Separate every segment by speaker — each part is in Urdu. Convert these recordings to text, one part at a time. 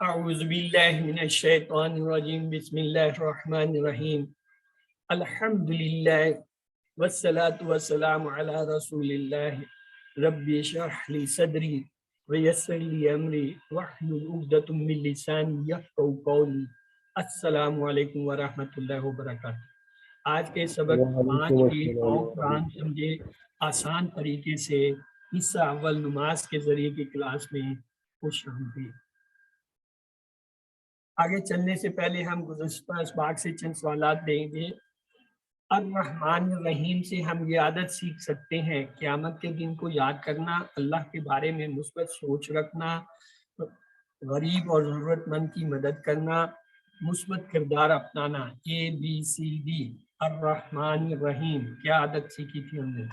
Speaker 1: اعوذ باللہ من الشیطان الرجیم بسم اللہ الرحمن الرحیم الحمدللہ والصلاة والسلام علی رسول اللہ رب اشرح لی صدری ویسر لی امری واحلل عقدۃ من لسانی یفقہوا قولی۔ السلام علیکم ورحمۃ اللہ وبرکاتہ۔ آج کے سبق 5 کی اور قرآن سمجھے آسان طریقے سے حصہ اول نماز کے ذریعے کی کلاس میں خوش آمدید۔ آگے چلنے سے پہلے ہم گزشتہ اسباق سے چند سوالات دیں گے۔ الرحمن الرحیم سے ہم یہ عادت سیکھ سکتے ہیں قیامت کے دن کو یاد کرنا، اللہ کے بارے میں مثبت سوچ رکھنا، غریب اور ضرورت مند کی مدد کرنا، مثبت کردار اپنانا۔ ABCD الرحمن الرحیم کیا عادت سیکھی تھی ہم نے؟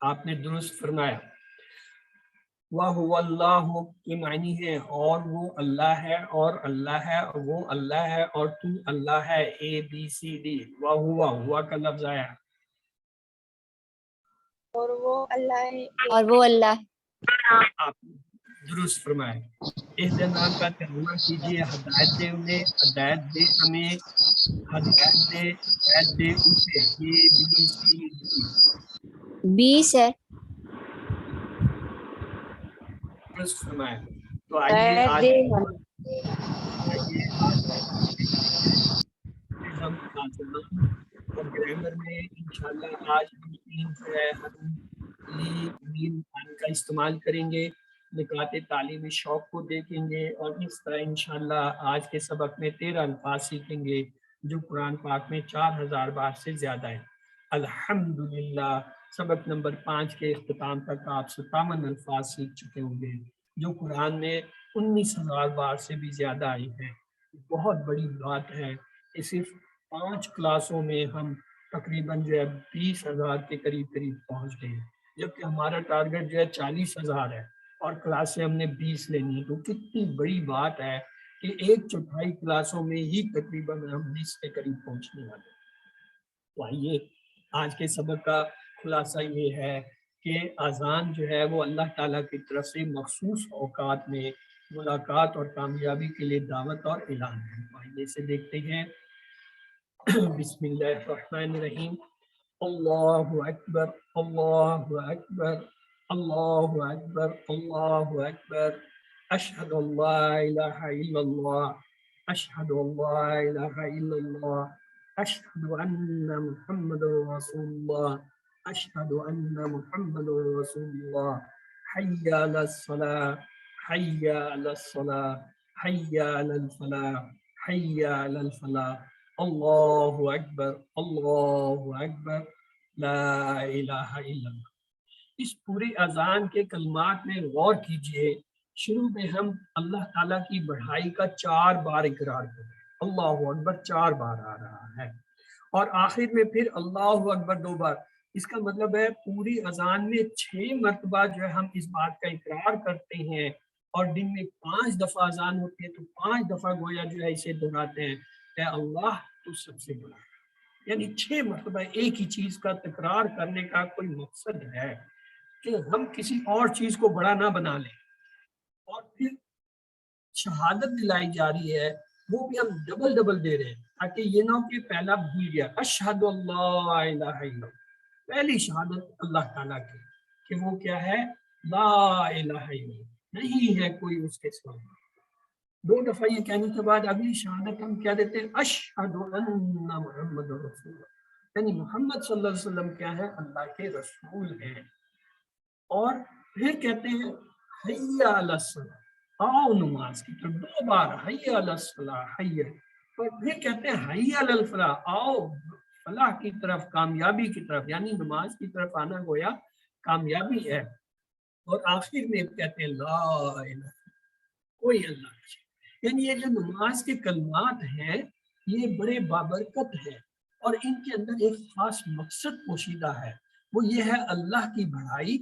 Speaker 1: آپ نے درست فرمایا۔ وَهُوَ اللَّهُ کی معنی ہے اور وہ اللہ ہے، اور اللہ ہے، اور وہ اللہ ہے، اور تو اللہ ہے۔ ABCD وَهُوَ ہوا کا لفظ آیا
Speaker 2: اور وہ اللہ ہے،
Speaker 3: اور وہ اللہ
Speaker 1: آپ درست فرمائے۔ اہدنا کا ترجمہ کیجیے، ہدایت دے انہیں، ہدایت دے ہمیں، ہدایت دے اسے۔ ABCD
Speaker 3: بی سے
Speaker 1: درست فرمائے۔ تو آئیے آج ہم آسان اور گرامر میں انشاءاللہ آج ہم تین جو ہے ہم کا استعمال کریں گے، نکات تعلیمی شوق کو دیکھیں گے، اور اس طرح انشاءاللہ آج کے سبق میں 13 الفاظ سیکھیں گے جو قرآن پاک میں 4000 بار سے زیادہ ہیں۔ الحمدللہ سبق نمبر 5 کے اختتام تک آپ 57 الفاظ سیکھ چکے ہوں گے جو قرآن میں 19000 بار سے بھی زیادہ آئی ہیں۔ بہت بڑی بات ہے کہ صرف 5 کلاسوں میں ہم تقریباً جو ہے 20,000 کے قریب پہنچ گئے ہیں، جبکہ ہمارا ٹارگٹ جو ہے 40,000 ہے اور کلاسیں ہم نے 20 لینی ہے۔ تو کتنی بڑی بات ہے کہ 1/4 کلاسوں میں ہی تقریباً ہم 20 کے قریب پہنچنے والے ہیں۔ تو آئیے آج کے سبق کا خلاصہ یہ ہے کہ اذان جو ہے وہ اللہ تعالیٰ کی طرف سے مخصوص اوقات میں ملاقات اور کامیابی کے لیے دعوت اور اعلان ہے۔ آئیے سے دیکھتے ہیں۔ بسم اللہ الرحمن الرحیم۔ اللہ اکبر اللہ اکبر اللہ اکبر اللہ اکبر، اشہد ان لا الہ الا اللہ اشہد ان لا الہ الا اللہ اشہد ان محمد رسول اللہ اشہد ان محمد رسول اللہ، حی علی الصلاۃ حی علی الصلاۃ حی علی الفلاح حی علی الفلاح، اللہ اکبر لا الہ الا اللہ۔ اس پوری اذان کے کلمات میں غور کیجئے۔ شروع میں ہم اللہ تعالیٰ کی بڑائی کا 4 بار اقرار کریں، اللہ اکبر 4 بار آ رہا ہے، اور آخر میں پھر اللہ اکبر 2 بار۔ اس کا مطلب ہے پوری اذان میں 6 مرتبہ جو ہے ہم اس بات کا اقرار کرتے ہیں، اور دن میں 5 دفعہ اذان ہوتی ہے تو 5 دفعہ گویا جو ہے اسے دہراتے ہیں، اے اللہ تو سب سے بڑا ہے۔ یعنی 6 مرتبہ ایک ہی چیز کا تکرار کرنے کا کوئی مقصد ہے کہ ہم کسی اور چیز کو بڑا نہ بنا لیں، اور پھر شہادت دلائی جا رہی ہے وہ بھی ہم ڈبل دے رہے ہیں، تاکہ یہ نہ ہو کہ پہلا بھول گیا، اشہد اللہ الہ الا اللہ، پہلی شہادت اللہ تعالیٰ کی کہ وہ کیا ہے، لا الہ الا اللہ، نہیں ہے کوئی اس کے سوا۔ 2 دفعہ یہ کہنے کے بعد اگلی شہادت ہم کیا دیتے ہیں، اشہد ان محمد رسول اللہ، یعنی محمد صلی اللہ علیہ وسلم کیا ہے، اللہ کے رسول ہیں۔ اور پھر کہتے ہیں حی علی الصلاۃ، آؤ نماز کی طرف، 2 بار حی علی الصلاۃ حی، اور پھر کہتے ہیں حی علی الفلاح، آؤ فلاح کی طرف، کامیابی کی طرف، یعنی نماز کی طرف آنا گویا کامیابی ہے۔ اور آخر میں کہتے ہیں لا الہ، کوئی اللہ نہیں۔ یعنی یہ جو نماز کے کلمات ہیں یہ بڑے بابرکت ہیں، اور ان کے اندر ایک خاص مقصد پوشیدہ ہے، وہ یہ ہے اللہ کی بڑائی،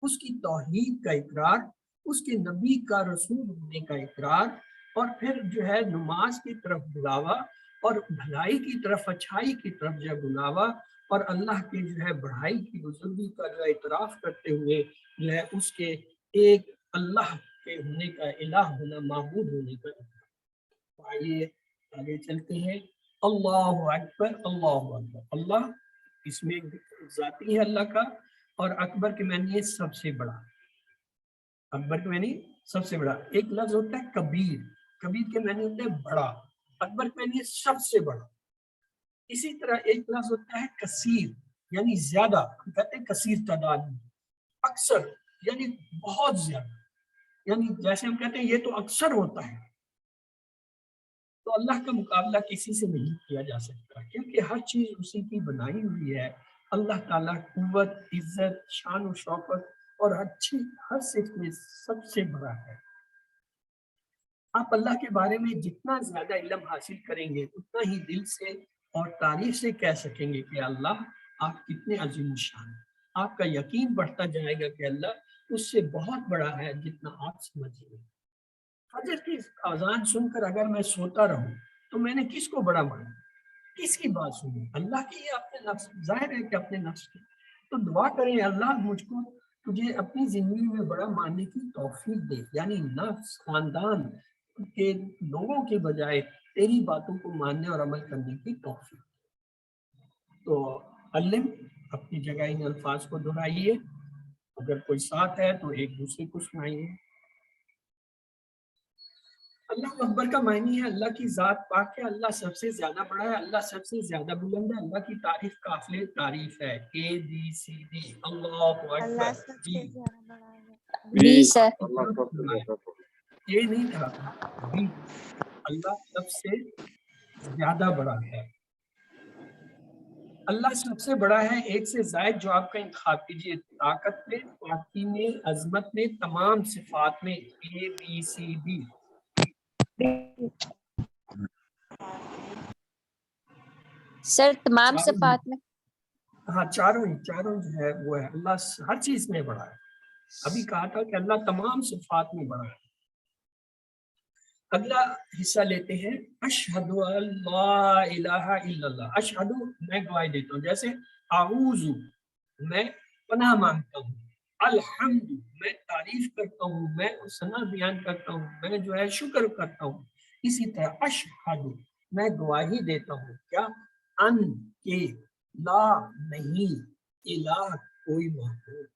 Speaker 1: اس کی توحید کا اقرار، اس کے نبی کا رسول ہونے کا اقرار، اور پھر جو ہے نماز کی طرف بلاوا، اور بھلائی کی طرف، اچھائی کی طرف جو بلاوا، اور اللہ کے جو ہے بڑائی کی بزرگی کا جو اعتراف کرتے ہوئے جو ہے اس کے ایک اللہ کے ہونے کا، الہ ہونا، معبود ہونے کا اعتراف۔ آئیے آگے چلتے ہیں۔ اللہ اکبر، اللہ اکبر۔ اللہ اس میں ذاتی ہے اللہ کا، اور اکبر کے معنی ہے سب سے بڑا۔ اکبر کے معنی سب سے بڑا۔ ایک لفظ ہوتا ہے کبیر، کبیر کے معنی ہوتا ہے بڑا، اکبر کے معنی ہے سب سے بڑا۔ اسی طرح ایک لفظ ہوتا ہے کثیر، یعنی زیادہ، ہم کہتے ہیں کثیر تعداد میں، اکثر یعنی بہت زیادہ، یعنی جیسے ہم کہتے ہیں یہ تو اکثر ہوتا ہے۔ تو اللہ کا مقابلہ کسی سے نہیں کیا جا سکتا، کیونکہ ہر چیز اسی کی بنائی ہوئی ہے۔ اللہ تعالیٰ قوت، عزت، شان و شوکت اور ہر صفت میں سب سے بڑا ہے۔ آپ اللہ کے بارے میں جتنا زیادہ علم حاصل کریں گے اتنا ہی دل سے اور تعریف سے کہہ سکیں گے کہ اللہ آپ کتنے عظیم الشان ہیں۔ آپ کا یقین بڑھتا جائے گا کہ اللہ اس سے بہت بڑا ہے جتنا آپ سمجھیں گے۔ فجر کی اذان سن کر اگر میں سوتا رہوں تو میں نے کس کو بڑا مانا؟ کس کی بات سنی؟ اللہ کی یا اپنے نفس؟ ظاہر ہے کہ اپنے نفس کی۔ تو دعا کریں اللہ مجھ کو تجھے اپنی زندگی میں بڑا ماننے کی توفیق دے، یعنی نفس، خاندان کے لوگوں کے بجائے تیری باتوں کو ماننے اور عمل کرنے کی توفیق۔ تو علم اپنی جگہ ان الفاظ کو دہرائیے، اگر کوئی ساتھ ہے تو ایک دوسرے کو سنائیے۔ اللہ اکبر کا معنی ہے اللہ کی ذات پاک ہے، اللہ سب سے زیادہ بڑا ہے، اللہ سب سے زیادہ بلند ہے، اللہ کی تعریف قافلے تعریف ہے، ABCD۔ اللہ
Speaker 2: اللہ
Speaker 1: اکبر،
Speaker 2: سب
Speaker 1: جی
Speaker 2: سے زیادہ بڑا ہے۔
Speaker 3: بی سر،
Speaker 1: یہ نہیں تھا، بی، اللہ سب سے زیادہ بڑا ہے، اللہ سب سے بڑا ہے۔ ایک سے زائد جو آپ کا انتخاب کیجیے، طاقت میں، پاکی میں، عظمت میں، تمام صفات میں، ABCD۔
Speaker 3: سر تمام صفات میں،
Speaker 1: ہاں چاروں جو ہے وہ ہے، اللہ ہر چیز میں بڑا ہے۔ ابھی کہا تھا کہ اللہ تمام صفات میں بڑا ہے۔ اگلا حصہ لیتے ہیں، اشہد اللہ الہ الا اللہ۔ اشہد میں گواہی دیتا ہوں، جیسے اعوذ میں پناہ مانگتا ہوں، الحمد میں تعریف کرتا ہوں، میں ثنا بیان کرتا ہوں، میں جو ہے شکر کرتا ہوں۔ اسی طرح اشہد میں گواہی دیتا ہوں، کیا؟ ان کے لا نہیں، الہ کوئی معبود،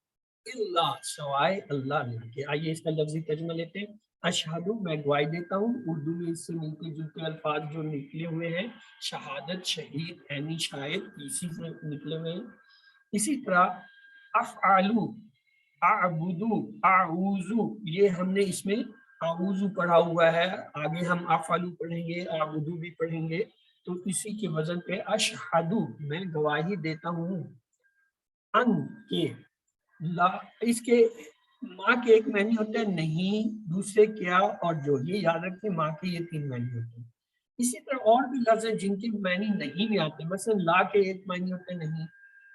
Speaker 1: الا سوائے اللہ کے۔ آئیے اس کا لفظی ترجمہ لیتے ہیں۔ اشہد میں گواہی دیتا ہوں، اردو میں اس سے ملتے جلتے الفاظ جو نکلے ہوئے ہیں، شہادت، شہید، عینی، شاہد، اسی سے نکلے ہوئے ہیں۔ اسی طرح افعلو، اعبدو، اعوذو، یہ ہم نے اس میں اعوذو پڑھا ہوا ہے، آگے ہم افعلو پڑھیں گے، اعبدو بھی پڑھیں گے، تو اسی کے وزن پہ اشہدو میں گواہی دیتا ہوں، ان کے لا، اس کے ماں کے ایک معنی ہوتا ہے نہیں، دوسرے کیا اور جو، یہ یاد رکھیں ماں کے یہ 3 معنی ہوتے ہیں۔ اسی طرح اور بھی لفظ ہیں جن کے معنی نہیں بھی آتے، مثلا لا کے ایک معنی ہوتے ہیں نہیں،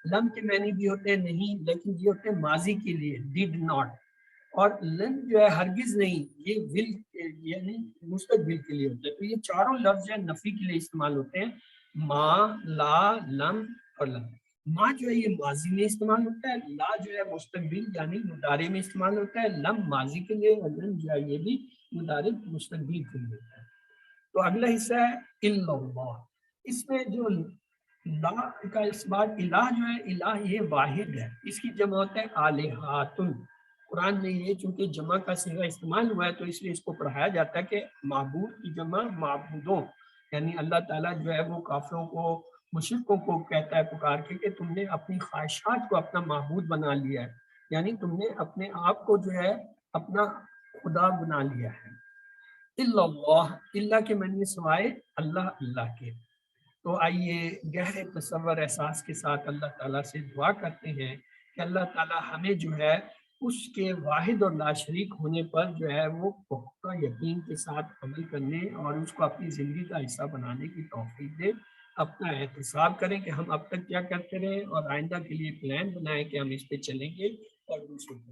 Speaker 1: لم کے معنی بھی ہوتے ہیں نہیں، لیکن یہ ہوتے ہیں ماضی کے لیے، ڈیڈ ناٹ، اور لن جو ہے ہرگز نہیں، یہ ول یعنی مستقبل کے لیے ہوتا ہے۔ تو یہ چاروں لفظ جو ہے نفی کے لیے استعمال ہوتے ہیں، ما، لا، لم اور لم۔ ما جو ہے یہ ماضی میں استعمال ہوتا ہے، لا جو ہے مستقبل یعنی مضارع میں استعمال ہوتا ہے، لم ماضی کے لیے، اور لم جو ہے یہ بھی مضارع مستقبل کے لیے ہوتا ہے۔ تو اگلا حصہ ہے الا اللہ۔ اس میں جو لا کا اس بات الہ جو ہے، الہ یہ واحد ہے، اس کی جمع ہوتا ہے آلہاتن۔ قرآن میں یہ چونکہ جمع کا صیغہ استعمال ہوا ہے تو اس لیے اس کو پڑھایا جاتا ہے کہ معبود کی جمع معبودوں، یعنی اللہ تعالیٰ جو ہے وہ کافروں کو، مشرکوں کو کہتا ہے پکار کے کہ تم نے اپنی خواہشات کو اپنا معبود بنا لیا ہے، یعنی تم نے اپنے آپ کو جو ہے اپنا خدا بنا لیا ہے۔ الا اللہ، اللہ کے معنی سوائے، اللہ اللہ کے۔ تو آئیے گہرے تصور احساس کے ساتھ اللہ تعالیٰ سے دعا کرتے ہیں کہ اللہ تعالیٰ ہمیں جو ہے اس کے واحد اور لا شریک ہونے پر جو ہے وہ پختہ یقین کے ساتھ عمل کرنے اور اس کو اپنی زندگی کا حصہ بنانے کی توفیق دے۔ اپنا احتساب کریں کہ ہم اب تک کیا کرتے رہے اور آئندہ کے لیے پلان بنائیں کہ ہم اس پہ چلیں گے اور دوسروں کو۔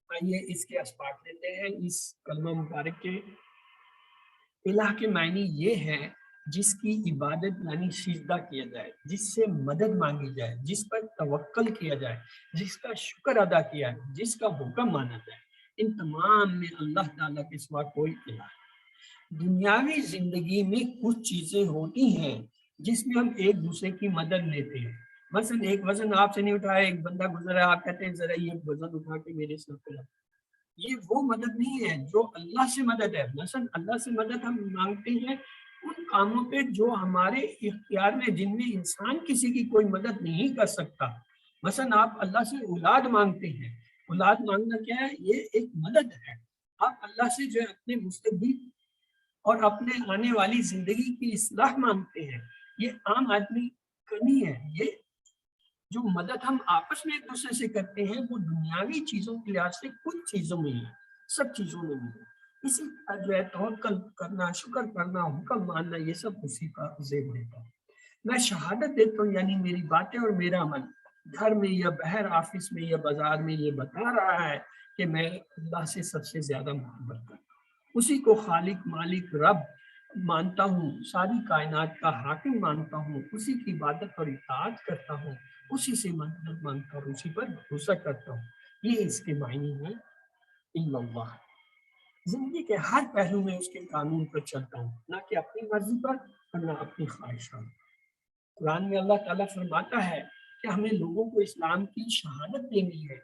Speaker 1: آئیے اس کے اسباق لیتے ہیں اس کلمہ مبارک کے۔ الہ کے معنی یہ ہے جس کی عبادت یعنی سجدہ کیا جائے، جس سے مدد مانگی جائے، جس پر توکل کیا جائے، جس کا شکر ادا کیا جائے، جس کا حکم مانا جائے، ان تمام میں اللہ تعالیٰ کے سوا کوئی الہ نہیں۔ دنیاوی زندگی میں کچھ چیزیں ہوتی ہیں جس میں ہم ایک دوسرے کی مدد لیتے ہیں۔ مثلا ایک وزن آپ سے نہیں اٹھایا، ایک بندہ گزرا، آپ کہتے ہیں ذرا یہ وزن اٹھا کے میرے سر پہ رکھ۔ یہ وہ مدد نہیں ہے جو اللہ سے مدد ہے۔ مثلا اللہ سے مدد ہم مانگتے ہیں ان کاموں پہ جو ہمارے اختیار میں، جن میں انسان کسی کی کوئی مدد نہیں کر سکتا۔ مثلا آپ اللہ سے اولاد مانگتے ہیں، اولاد مانگنا کیا ہے؟ یہ ایک مدد ہے۔ آپ اللہ سے جو ہے اپنے مستقبل اور اپنے آنے والی زندگی کی اصلاح مانگتے ہیں، یہ عام آدمی کرنی ہے۔ یہ جو مدد ہم آپس میں ایک دوسرے سے کرتے ہیں وہ دنیاوی چیزوں کے لحاظ سے کچھ چیزوں میں ہی ہے، سب چیزوں میں نہیں ہے۔ اسی طرح جو ہے توکل کرنا، شکر کرنا، حکم ماننا، یہ سب اسی کا زیب دیتا ہے۔ میں شہادت دیتا ہوں یعنی میری باتیں اور میرا عمل گھر میں یا باہر آفس میں یا بازار میں یہ بتا رہا ہے کہ میں اللہ سے سب سے زیادہ محبت کرتا ہوں، اسی کو خالق مالک رب مانتا ہوں، ساری کائنات کا حاکم مانتا ہوں، اسی کی عبادت اور اطاعت کرتا ہوں، اسی سے مدد مانگتا ہوں، اسی پر بھروسہ کرتا ہوں۔ یہ اس کے معنی ہیں الا اللہ۔ زندگی کے ہر پہلو میں اس کے قانون پر چلتا ہوں، نہ کہ اپنی مرضی پر اور نہ اپنی خواہشات۔ قرآن میں اللہ تعالیٰ فرماتا ہے کہ ہمیں لوگوں کو اسلام کی شہادت دینی ہے،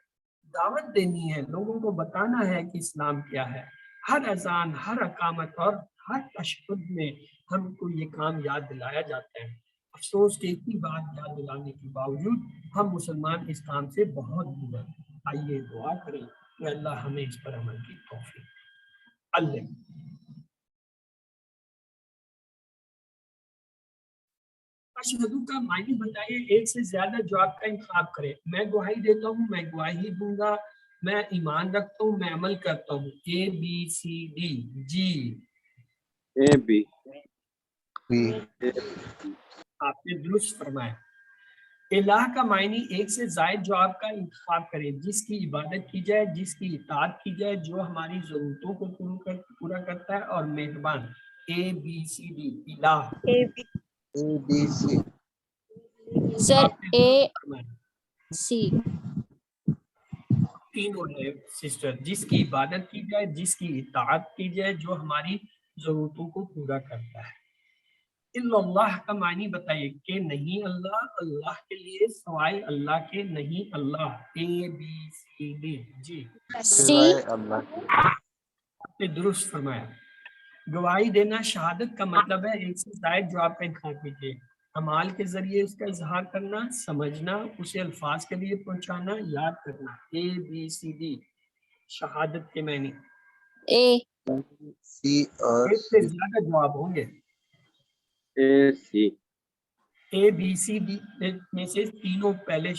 Speaker 1: دعوت دینی ہے، لوگوں کو بتانا ہے کہ اسلام کیا ہے۔ ہر اذان، ہر اقامت اور ہر تشہد میں ہم کو یہ کام یاد دلایا جاتا ہے۔ افسوس کہ اتنی بات یاد دلانے کے باوجود ہم مسلمان اس کام سے بہت دور ہیں۔ آئیے دعا کریں کہ اللہ ہمیں اس پر عمل کی توفیق دے۔ اللہ اشہدو کا معنی بتائیے، ایک سے زیادہ جواب کا انتخاب کرے۔ میں گواہی دیتا ہوں، میں گواہی دوں گا، میں ایمان رکھتا ہوں، میں عمل کرتا ہوں۔ اے بی سی ڈی جی۔
Speaker 4: اے بی
Speaker 1: آپ نے درست فرمایا۔ الہ کا معنی ایک سے زائد جواب کا انتخاب کرے، جس کی عبادت کی جائے، جس کی اطاعت کی جائے، جو ہماری ضرورتوں کو پورا کرتا ہے اور مہربان۔ اے بی سی ڈی الہ۔
Speaker 2: اے بی
Speaker 4: بی سی
Speaker 3: سر
Speaker 1: آپ نے
Speaker 3: اے
Speaker 1: درست فرمایا۔
Speaker 3: سی
Speaker 1: تینوں ہے سسٹر، جس کی عبادت کی جائے، جس کی اطاعت کی جائے، جو ہماری ضرورتوں کو پورا کرتا ہے۔ الا اللہ کا معنی بتائیے کہ نہیں اللہ، اللہ کے لیے سوائے اللہ کے نہیں اللہ۔ اے بی سی ڈی جی۔
Speaker 3: سی
Speaker 4: سوائے اللہ کی۔
Speaker 1: آپ نے درست فرمایا۔ گواہی دینا شہادت کا مطلب ہے ایک سے زائد جواب کا انتخاب کیجیے، اعمال کے ذریعے اس کا اظہار کرنا، سمجھنا، اسے الفاظ کے لیے پہنچانا، یاد کرنا۔ اے بی سی ڈی شہادت کے معنی۔
Speaker 3: اے
Speaker 4: سی اور
Speaker 1: ایک سے زیادہ جواب ہوں گے۔
Speaker 4: اے سی
Speaker 1: اے بی سی ڈی میں سے تینوں پہلے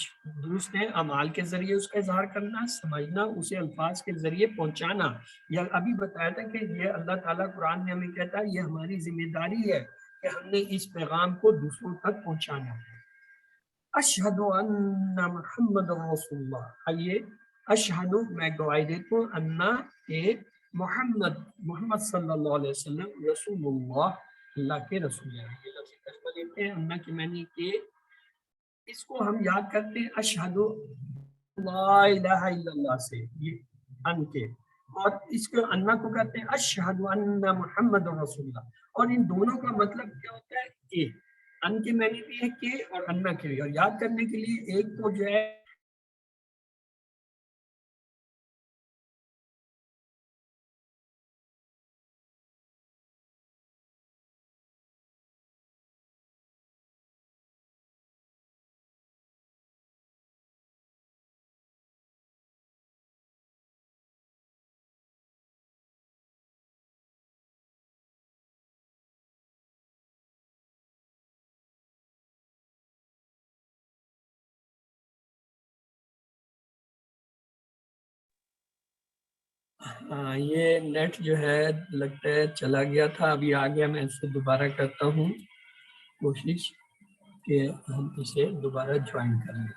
Speaker 1: درست ہیں، اعمال کے ذریعے اس کا اظہار کرنا، سمجھنا، اسے الفاظ کے ذریعے پہنچانا۔ یا ابھی بتایا تھا کہ یہ اللہ تعالیٰ قرآن میں ہمیں کہتا ہے یہ ہماری ذمہ داری ہے کہ ہم نے اس پیغام کو دوسروں تک پہنچانا ہے۔ اشہد ان محمد رسول اللہ۔ آئیے اشہد میں گواہی دیتا ہوں، انا کہ محمد صلی اللہ علیہ وسلم رسول اللہ، اللہ کے رسول ہیں۔ یہ لفظ کلمہ لیتے ہیں انا کے معنی کہ اس کو ہم یاد کرتے ہیں اشہد لا الہ الا اللہ سے، یہ ان کے، اور اس کو انا کو کہتے ہیں اشہد ان محمد رسول اللہ۔ اور ان دونوں کا مطلب کیا ہوتا ہے کہ ان کے معنی بھی ہے کہ اور انا کے لیے، اور یاد کرنے کے لیے ایک تو جو ہے یہ نیٹ جو ہے لگتا ہے چلا گیا تھا، ابھی آ گیا۔ میں اسے دوبارہ کرتا ہوں کوشش کہ ہم اسے دوبارہ جوائن کر لیں۔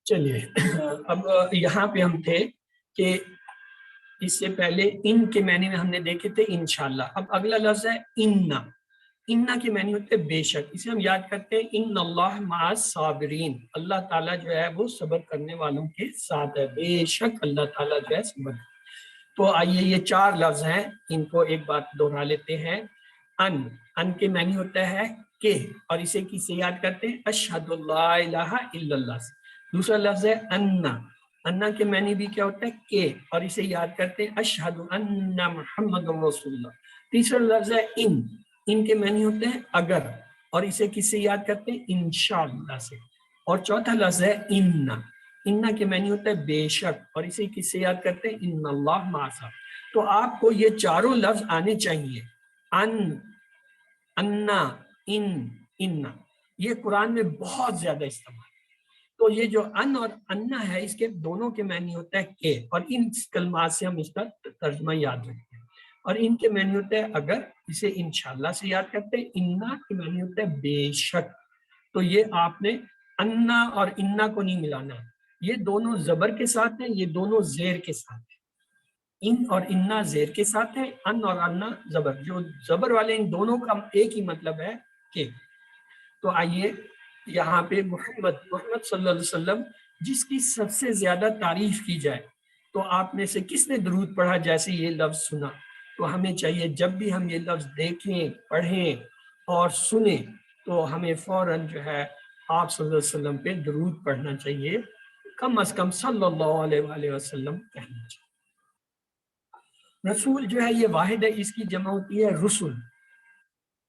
Speaker 1: چلیے اب یہاں پہ ہم تھے کہ اس سے پہلے ان کے معنی میں ہم نے دیکھے تھے انشاءاللہ. اب اگلا لفظ ہے اننا. اننا کے معنی ہوتے ہیں بے شک. اسے ہم یاد کرتے ہیں ان اللہ مع الصابرین. اللہ تعالیٰ جو ہے وہ صبر کرنے والوں کے ساتھ ہے. بے شک اللہ تعالیٰ جو ہے صبر. تو آئیے یہ چار لفظ ہیں, ان کو ایک بات دوہرا لیتے ہیں. ان کے معنی ہوتا ہے کہ, اور اسے کس سے یاد کرتے ہیں؟ اشہد اللہ الہ الا اللہ سے. دوسرا لفظ ہے انا. انا کے معنی بھی کیا ہوتا ہے؟ کہ, اور اسے یاد کرتے ہیں اشہد ان محمد رسول اللہ. تیسرا لفظ ہے ان کے معنی ہوتے ہیں اگر, اور اسے کس سے یاد کرتے ہیں؟ انشاءاللہ سے. اور چوتھا لفظ ہے اننا کے معنی ہوتا ہے بے شک, اور اسے کس سے یاد کرتے ہیں؟ ان اللہ مع. تو آپ کو یہ چاروں لفظ آنے چاہیے. انا, اننا, یہ قرآن میں بہت زیادہ استعمال. تو یہ جو ان اور انا ہے, اس کے دونوں کے معنی ہوتا ہے کہ, اور ان کلمات سے ہم اس کا ترجمہ یاد رکھتے ہیں. اور ان کے معنی ہوتا ہے اگر, اسے انشاءاللہ سے یاد کرتے ہیں. انا کے معنی ہوتا ہے بے شک. تو یہ آپ نے انا اور انا کو نہیں ملانا, یہ دونوں زبر کے ساتھ ہیں, یہ دونوں زیر کے ساتھ ہیں. ان اور انا زیر کے ساتھ ہیں, ان اور انا زبر. جو زبر والے ان دونوں کا ایک ہی مطلب ہے کہ. تو آئیے یہاں پہ محمد صلی اللہ علیہ وسلم جس کی سب سے زیادہ تعریف کی جائے, تو آپ میں سے کس نے درود پڑھا جیسے یہ لفظ سنا؟ تو ہمیں چاہیے جب بھی ہم یہ لفظ دیکھیں, پڑھیں اور سنیں, تو ہمیں فوراً جو ہے آپ صلی اللہ علیہ وسلم پہ درود پڑھنا چاہیے, کم از کم صلی اللہ علیہ وآلہ وسلم کہنا چاہیے. رسول جو ہے یہ واحد ہے, اس کی جمع ہوتی ہے رسول.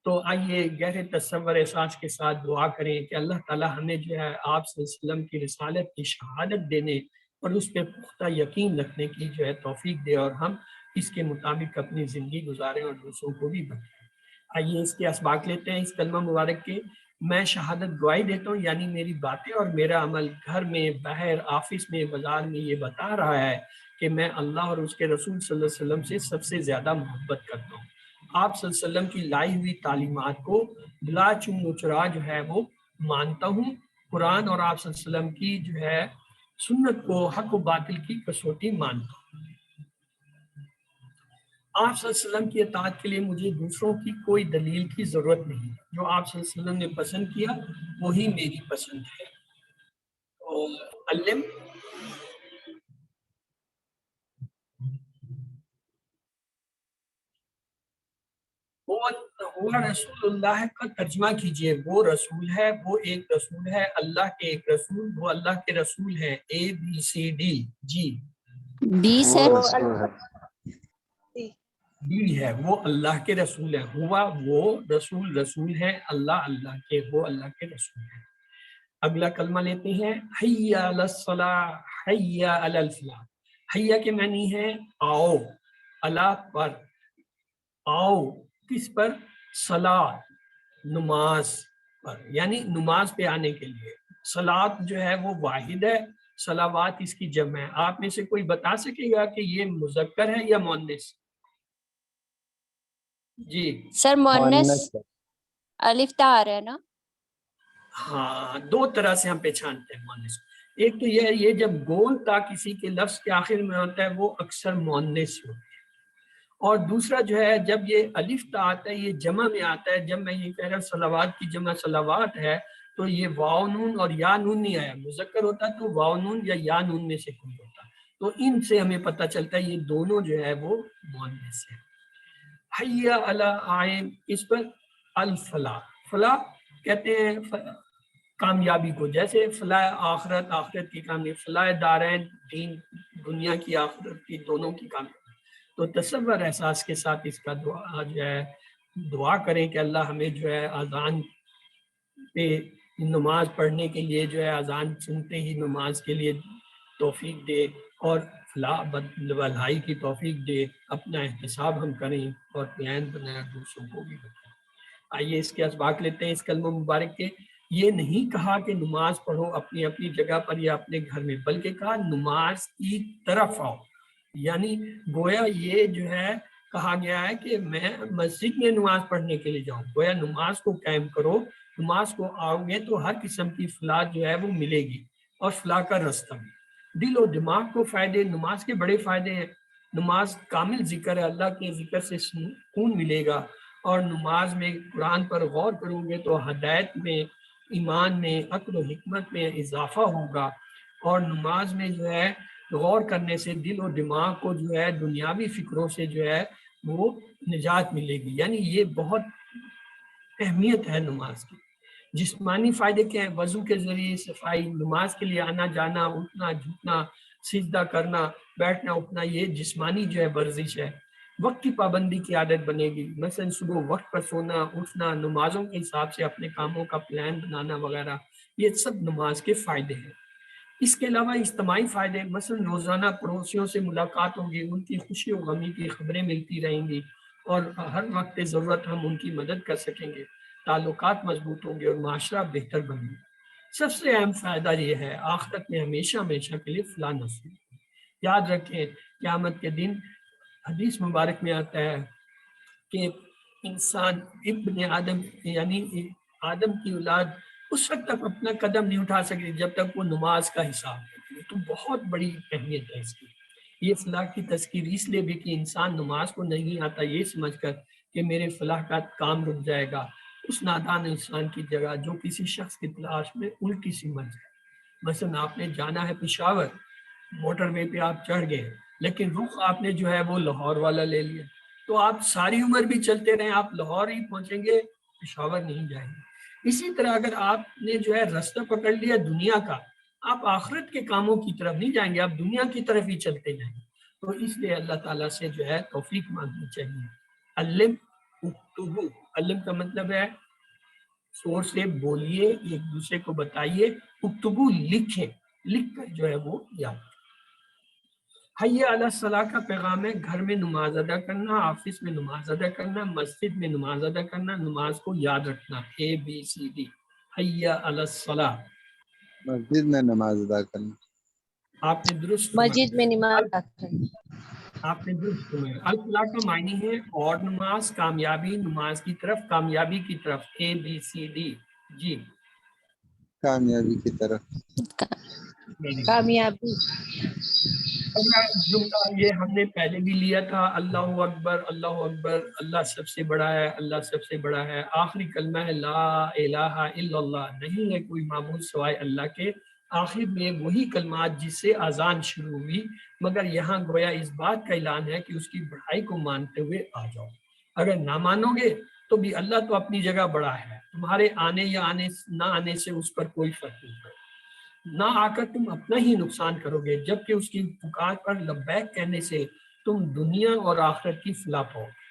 Speaker 1: تو آئیے گہرے تصور احساس کے ساتھ دعا کریں کہ اللہ تعالیٰ ہمیں جو ہے آپ صلی اللہ علیہ وسلم کی رسالت کی شہادت دینے اور اس پہ پختہ یقین رکھنے کی جو ہے توفیق دے, اور ہم اس کے مطابق اپنی زندگی گزاریں اور دوسروں کو بھی بتائیں. آئیے اس کے اسباق لیتے ہیں اس کلمہ مبارک کے. میں شہادت گواہی دیتا ہوں, یعنی میری باتیں اور میرا عمل گھر میں, باہر, آفس میں, بازار میں, یہ بتا رہا ہے کہ میں اللہ اور اس کے رسول صلی اللہ علیہ وسلم سے سب سے زیادہ محبت کرتا ہوں. آپ صلی اللہ علیہ وسلم کی لائی ہوئی تعلیمات کو بلا چون نچرا جو ہے وہ مانتا ہوں. قرآن اور آپ صلی اللہ علیہ وسلم کی جو ہے سنت کو حق و باطل کی کسوٹی مانتا ہوں. آپ صلی اللہ علیہ وسلم کی اطاعت کے لیے مجھے دوسروں کی کوئی دلیل کی ضرورت نہیں. جو آپ صلی اللہ علیہ وسلم نے پسند کیا وہی میری پسند ہے. علم وہ رسول اللہ کا ترجمہ کیجئے. وہ رسول ہے, وہ ایک رسول ہے, اللہ کے ایک رسول, وہ اللہ کے رسول ہے. ABCD G.
Speaker 3: بی
Speaker 4: وہ
Speaker 3: سر.
Speaker 4: رسول ہے.
Speaker 1: بی ہے, وہ اللہ کے رسول ہے. ہوا, وہ رسول ہے. اللہ کے, وہ اللہ کے رسول ہے. اگلا کلمہ لیتے ہیں حی علی الصلاح, حی علی الفلاح. حیا کے معنی ہے آؤ, اللہ پر, آؤ کس پر؟ صلاۃ, نماز پر, یعنی نماز پہ آنے کے لیے. صلاۃ جو ہے وہ واحد ہے, صلوات اس کی جمع ہے. آپ میں سے کوئی بتا سکے گا کہ یہ مذکر ہے یا مؤنث؟ جی
Speaker 3: سر مؤنث,
Speaker 4: مؤنث ہے.
Speaker 3: الف تا آ رہا ہے نا.
Speaker 1: ہاں, دو طرح سے ہم پہچانتے ہیں مؤنث. ایک تو یہ جب گول تا کسی کے لفظ کے آخر میں ہوتا ہے وہ اکثر مؤنث ہوتا ہے. اور دوسرا جو ہے جب یہ الف تا آتا ہے یہ جمع میں آتا ہے. جب میں یہ کہہ رہا ہوں صلوات کی جمع صلوات ہے, تو یہ واو نون اور یا نون نہیں آیا. مذکر ہوتا تو واو نون یا نون میں سے کوئی ہوتا. تو ان سے ہمیں پتہ چلتا ہے یہ دونوں جو ہے وہ مؤنث ہے. حی علی آئین, اس پر الفلاح. فلاح کہتے ہیں کامیابی کو, جیسے فلاح آخرت, آخرت کی کامیابی, فلاح دارین, دین دنیا کی, آخرت کی, دونوں کی کامیابی. تو تصور احساس کے ساتھ اس کا دعا جو ہے دعا کریں کہ اللہ ہمیں جو ہے اذان پہ نماز پڑھنے کے لیے جو ہے اذان سنتے ہی نماز کے لیے توفیق دے, اور فلاح بھلائی کی توفیق دے. اپنا احتساب ہم کریں اور بیان بنائیں, دوسروں کو بھی بتائیں. آئیے اس کے اسباق لیتے ہیں اس کلمہ مبارک کے. یہ نہیں کہا کہ نماز پڑھو اپنی اپنی جگہ پر یا اپنے گھر میں, بلکہ کہا نماز کی طرف آؤ. یعنی گویا یہ جو ہے کہا گیا ہے کہ میں مسجد میں نماز پڑھنے کے لیے جاؤں. گویا نماز کو قائم کرو, نماز کو آؤ گے تو ہر قسم کی فلاح جو ہے وہ ملے گی. اور فلاح کا رستہ بھی۔ دل و دماغ کو فائدے، نماز کے بڑے فائدے ہیں۔ نماز کامل ذکر ہے، اللہ کے ذکر سے سکون ملے گا، اور نماز میں قرآن پر غور کرو گے تو ہدایت میں، ایمان میں، عقل و حکمت میں اضافہ ہوگا، اور نماز میں جو ہے غور کرنے سے دل و دماغ کو جو ہے دنیاوی فکروں سے جو ہے وہ نجات ملے گی۔ یعنی یہ بہت اہمیت ہے نماز کی۔ جسمانی فائدے کیا ہیں؟ وضو کے ذریعے صفائی، نماز کے لیے آنا جانا، اٹھنا جھکنا، سجدہ کرنا، بیٹھنا اٹھنا، یہ جسمانی جو ہے ورزش ہے۔ وقت کی پابندی کی عادت بنے گی، مثلا صبح وقت پر سونا اٹھنا، نمازوں کے حساب سے اپنے کاموں کا پلان بنانا وغیرہ، یہ سب نماز کے فائدے ہیں۔ اس کے علاوہ اجتماعی فائدے، مثلا روزانہ پڑوسیوں سے ملاقات ہوگی، ان کی خوشی و غمی کی خبریں ملتی رہیں گی، اور ہر وقت ضرورت ہم ان کی مدد کر سکیں گے، تعلقات مضبوط ہوں گے اور معاشرہ بہتر بنے گا۔ سب سے اہم فائدہ یہ ہے آخرت میں ہمیشہ ہمیشہ کے لیے فلاح نصیب۔ یاد رکھیں قیامت کے دن حدیث مبارک میں آتا ہے کہ انسان ابن آدم یعنی آدم کی اولاد اس وقت تک اپنا قدم نہیں اٹھا سکتی جب تک وہ نماز کا حساب کرتی ہے۔ تو بہت بڑی اہمیت ہے اس کی۔ یہ فلاح کی تذکیر اس لیے بھی کہ انسان نماز کو نہیں آتا یہ سمجھ کر کہ میرے فلاح کا کام رک جائے گا، اس نادان انسان کی جگہ جو کسی شخص کی تلاش میں الٹی سمجھ جائے۔ مثلا آپ نے جانا ہے پشاور، موٹر وے پہ آپ چڑھ گئے، لیکن رخ آپ نے جو ہے وہ لاہور والا لے لیا، تو آپ ساری عمر بھی چلتے رہیں آپ لاہور ہی پہنچیں گے، پشاور نہیں جائیں گے۔ اسی طرح اگر آپ نے جو ہے راستہ پکڑ لیا دنیا کا، آپ آخرت کے کاموں کی طرف نہیں جائیں گے، آپ دنیا کی طرف ہی چلتے جائیں گے۔ تو اس لیے اللہ تعالیٰ سے جو ہے توفیق مانگنی چاہیے۔ علم اکتبو، علم کا مطلب ہے زور سے بولیے، ایک دوسرے کو بتائیے، اکتبو لکھیں، لکھ کر جو ہے وہ یاد۔ حی علی الصلاح کا پیغام ہے گھر میں نماز ادا کرنا، آفس میں نماز ادا کرنا، مسجد میں نماز ادا کرنا، نماز کو یاد رکھنا، ABCD۔ حی علی الصلاح،
Speaker 4: مسجد میں نماز ادا کرنا۔
Speaker 1: آپ نے درست
Speaker 2: مسجد میں نماز
Speaker 1: فرمایا، آپ نے درست فرمایا۔ الفلاح کا معنی ہے اور نماز، کامیابی، نماز کی طرف، کامیابی کی طرف، ABCD۔ جی
Speaker 4: کامیابی کی طرف۔
Speaker 2: کامیابی۔
Speaker 1: اگلا جملہ یہ ہم نے پہلے بھی لیا تھا، اللہ اکبر، اللہ اکبر، اللہ سب سے بڑا ہے، اللہ سب سے بڑا ہے۔ آخری کلمہ ہے لا الہ الا اللہ، نہیں ہے کوئی معبود سوائے اللہ کے۔ آخر میں وہی کلمات جس سے اذان شروع ہوئی، مگر یہاں گویا اس بات کا اعلان ہے کہ اس کی بڑائی کو مانتے ہوئے آ جاؤ۔ اگر نہ مانو گے تو بھی اللہ تو اپنی جگہ بڑا ہے، تمہارے آنے یا آنے نہ آنے سے اس پر کوئی فرق نہیں پڑتا۔ نہ آ کر تم اپنا ہی نقصان کرو گے، جبکہ اس کی پکار پر لبیک کہنے سے تم دنیا اور آخرت کی فلاح پاؤ گے۔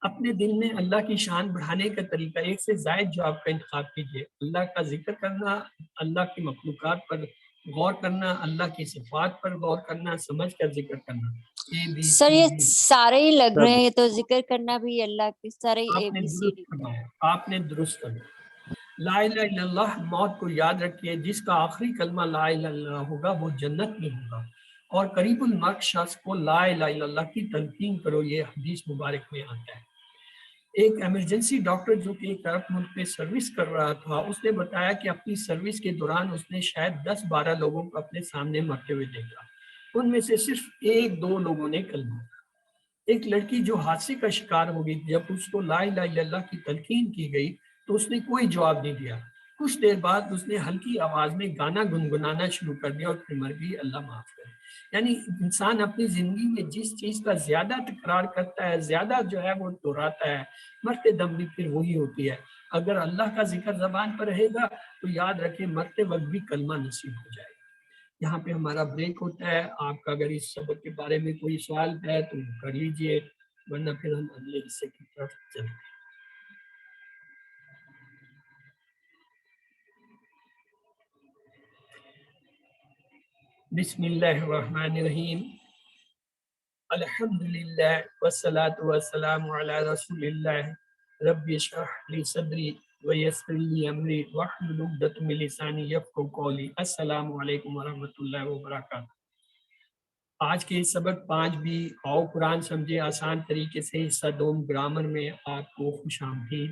Speaker 1: اپنے دل میں اللہ کی شان بڑھانے کا طریقہ، ایک سے زائد جواب کا انتخاب کیجیے۔ اللہ کا ذکر کرنا، اللہ کی مخلوقات پر غور کرنا، اللہ کی صفات پر غور کرنا، سمجھ کر ذکر کرنا۔
Speaker 3: سر یہ
Speaker 1: ABCD۔
Speaker 3: سارے ہی لگ رہے
Speaker 4: سب
Speaker 3: ہیں، تو ذکر کرنا بھی اللہ کی، سارے
Speaker 1: آپ نے درست
Speaker 3: ABCD۔
Speaker 1: فرمایا، آپ نے درست فرمایا۔ لا الہ الا اللہ، موت کو یاد رکھیے، جس کا آخری کلمہ لا الہ الا اللہ ہوگا وہ جنت میں ہوگا، اور قریب المرگ شخص کو لا الہ الا اللہ کی تلقین کرو، یہ حدیث مبارک میں آتا ہے۔ ایک ایمرجنسی ڈاکٹر جو کہ ایک عرب ملک میں سروس کر رہا تھا، اس نے بتایا کہ اپنی سروس کے دوران اس نے شاید 10-12 لوگوں کو اپنے سامنے مرتے ہوئے دیکھا، ان میں سے صرف 1-2 لوگوں نے کلمہ۔ ایک لڑکی جو حادثے کا شکار ہو گئی، جب اس کو لا الہ الا اللہ کی تلقین کی گئی تو اس نے کوئی جواب نہیں دیا۔ کچھ دیر بعد اس نے ہلکی آواز میں گانا گنگنانا شروع کر دیا اور پھر مر گئی، اللہ معاف کرے۔ یعنی انسان اپنی زندگی میں جس چیز کا زیادہ تکرار کرتا ہے، زیادہ جو ہے وہ دہراتا ہے، مرتے دم بھی پھر وہی ہوتی ہے۔ اگر اللہ کا ذکر زبان پر رہے گا تو یاد رکھیں مرتے وقت بھی کلمہ نصیب ہو جائے گا۔ یہاں پہ ہمارا بریک ہوتا ہے، آپ کا اگر اس سبق کے بارے میں کوئی سوال ہے تو کر لیجئے، ورنہ پھر ہم اگلے حصے کی طرف چلتے ہیں۔ بسم اللہ الرحمن الرحیم، الحمدللہ والصلاة والسلام علی رسول اللہ، رب اشرح لی صدری ویسر لی امری واحلل عقدۃ من لسانی یفقہوا قولی۔ السلام علیکم ورحمۃ اللہ وبرکاتہ۔ آج کے سبق 5 بھی آؤ قرآن سمجھے آسان طریقے سے، حصہ 2 گرامر میں آپ کو خوش آمدید۔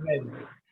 Speaker 1: Very good.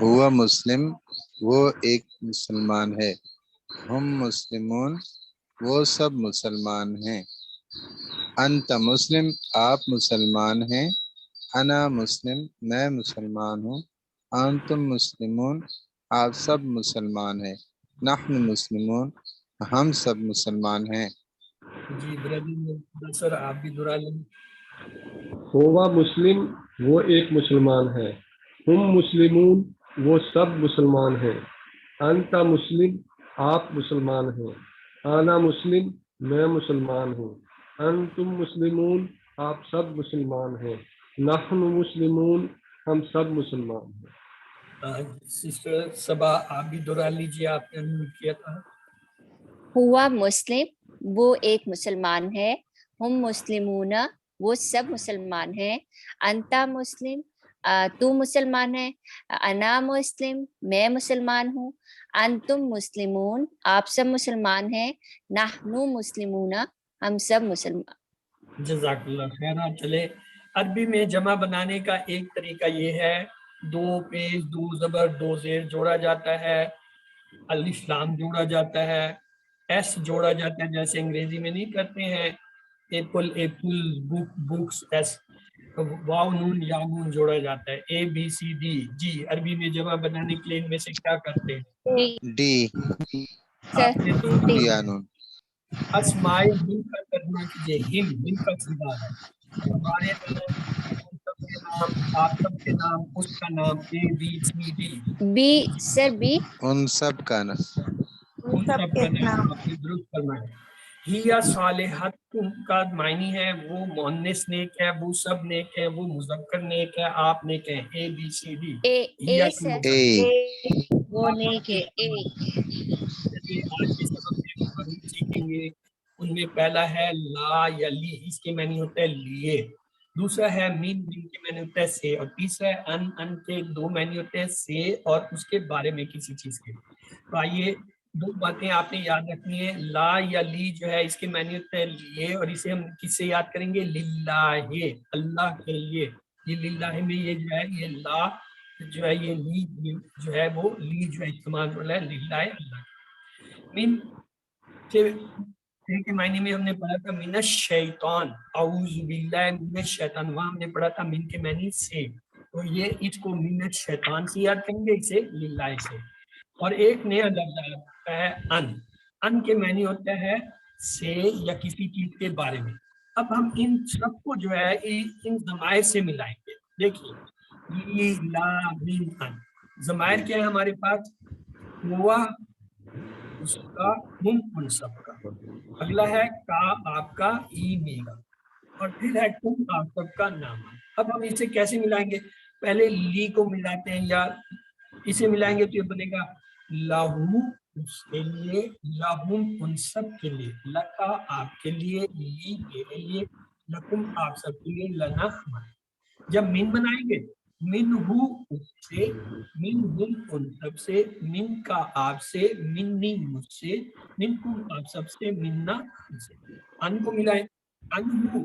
Speaker 4: ہوا مسلم وہ ایک مسلمان ہے، ہم مسلمون وہ سب مسلمان ہیں، انت مسلم آپ مسلمان ہیں، انا مسلم میں مسلمان ہوں، انتم مسلمون آپ سب مسلمان ہیں، نحن مسلمون ہم سب مسلمان ہیں۔
Speaker 1: جی برادر سر آپ بھی دہرا لیں۔
Speaker 5: ہوا مسلم وہ ایک مسلمان ہے، ہم مسلمون وہ سب مسلمان ہیں، انت مسلم آپ مسلمان ہیں، انا مسلم میں مسلمان ہوں، انتم مسلمون آپ سب مسلمان ہیں، نحن مسلمون ہم سب مسلمان ہیں۔
Speaker 1: سسٹر صبا آپ بھی دہرا لیجیے، آپ نے انمیوٹ کیا تھا۔
Speaker 3: ہوا مسلم وہ ایک مسلمان ہے، ہم مسلمون وہ سب مسلمان ہیں، انتا مسلم تو مسلمان ہے، انا مسلم میں مسلمان ہوں، انتم مسلمون آپ سب مسلمان ہیں، نحنو مسلمون ہم سب مسلمان۔
Speaker 1: جزاک اللہ خیر۔ چلے عربی میں جمع بنانے کا ایک طریقہ یہ ہے، 2 پیش 2 زبر 2 زیر جوڑا جاتا ہے، الف لام جوڑا جاتا ہے، ایس جوڑا جاتا ہے، جیسے انگریزی میں نہیں کرتے ہیں ایپل ایپل، بک بکس، ایس واو نون یا نون جوڑا جاتا ہے، اے بی سی ڈی۔ جی عربی میں جمع بنانے کے لیے ان میں سے کیا کرتے ہیں؟
Speaker 4: ڈی
Speaker 1: آپ نے تو
Speaker 4: یا نون۔
Speaker 1: اسمائی مل کر ترجمہ کیجیے، ہم مل کر صدا ہے، ہمارے نام، ہم سب کے نام، آپ سب کے نام، اس کا نام، A B C D,
Speaker 3: B sir B
Speaker 4: ان سب کا نا
Speaker 1: ان سب کا نام آپ نے درست فرمایا۔ ہیا صالحات کا معنی ہے وہ مؤنث نیک ہے، وہ سب نیک ہے، وہ مذکر نیک ہے، آپ نیک ہیں، اے بی سی ڈی۔
Speaker 3: اے
Speaker 1: ہیا
Speaker 3: سر
Speaker 4: اے
Speaker 6: وہ نیک ہے اے۔
Speaker 1: جیسے آج کے سبق میں ہم سیکھیں گے، ان میں پہلا ہے لا یا لی، اس کے معنی ہوتا ہے لیے، دوسرا ہے من، من کے معنی ہوتا ہے سے، اور تیسرا ہے ان کے 2 معنی ہوتے ہیں سے اور اس کے بارے میں کسی چیز کے۔ تو آئیے 2 باتیں آپ نے یاد رکھنی ہے، لا یا لی جو ہے اس کے معنی ہوتا ہے لیے، اور اسے ہم کس سے یاد کریں گے؟ للہ، اللہ کے لیے۔ یہ للہ میں یہ جو ہے یہ لا جو ہے یہ لی جو ہے وہ لی جو ہے استعمال ہو رہا ہے للہ اللہ۔ من کے معنی میں ہم نے پڑھا تھا من الشیطان، اعوذ باللہ من الشیطان، وہاں ہم نے پڑھا تھا من کے معنی سے، تو یہ اس کو من الشیطان سے یاد کریں گے، اسے للہ سے۔ اور ایک نیا لفظ ہے ان کے معنی ہوتا ہے سے یا کسی چیز کے بارے میں۔ اب ہم ان سب کو جو ہے ان ضمائر سے ملائیں گے۔ دیکھیے لی لا من ان، ضمائر کیا ہے ہمارے پاس؟ ہوا اس کا، ہم ان سب کا، اگلا ہے کا آپ کا، ای میرا، اور پھر ہے تم آپ سب کا نام۔ اب ہم اسے کیسے ملائیں گے؟ پہلے لی کو ملاتے ہیں یا اسے ملائیں گے تو یہ بنے گا لاہو اس کے لیے، لاہم ان سب کے لیے، لکا آپ کے لیے، لی میرے لیے، لکم آپ سب کے لیے، لنا ہمارے۔ جب من بنائیں گے من ہو اس سے، من ہم ان سب سے، من کا آپ سے، منی مجھ سے، من کم آپ سب سے، مننا ہم سے۔ ان کو ملائیں، ان ہو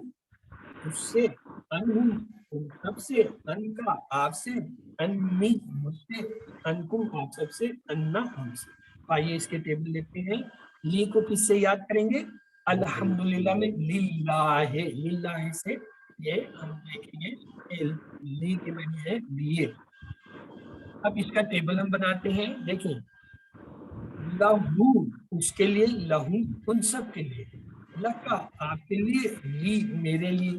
Speaker 1: اس سے، ان ہم ان سب سے، ان کا آپ سے، ان می مجھ سے، ان کم آپ سب سے، اننا ہم سے۔ آئیے اس کے ٹیبل دیکھتے ہیں۔ لی کو کس سے یاد کریں گے؟ الحمدللہ میں للہ، للہ سے یہ ہم دیکھیں گے لی کے معنی ہے لیے۔ اب اس کا ٹیبل ہم بناتے ہیں، دیکھیں لہو اس کے لیے، لہو ان سب کے لیے، لکا آپ کے لیے، لی میرے لیے،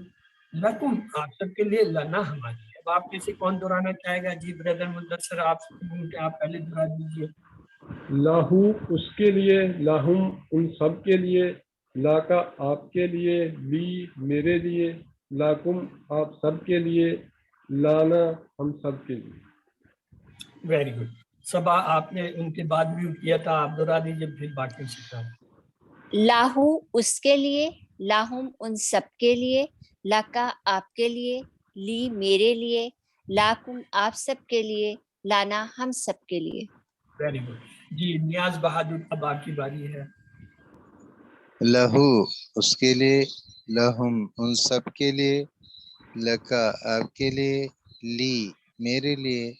Speaker 1: لکم آپ سب کے لیے، لنا ہمارے لیے۔ اب آپ میں سے کون دہرانا چاہے گا؟ جی بردر مدثر آپ پہلے دہرا دیجیے۔
Speaker 5: لاہو اس کے لیے، لاہم ان سب کے لیے، لاکا آپ کے لیے، لی میرے لیے، لاکم آپ سب کے لیے، لانا ہم سب کے لیے۔
Speaker 1: Very good. صبا آپ نے ان کے بعد بھی کیا تھا، آپ دہرا دیجیے پھر باقی سکھا۔
Speaker 3: لاہو اس کے لیے، لاہم ان سب کے لیے، لکا آپ کے لیے، لی میرے لیے، لاکم آپ سب کے لیے، لانا ہم سب کے لیے۔
Speaker 1: Very good. جی نیاز بہادر اب آپ کی باری ہے۔
Speaker 4: لہو اس کے لیے، لہم ان سب کے لیے، لکا آپ کے لیے، لی میرے لیے،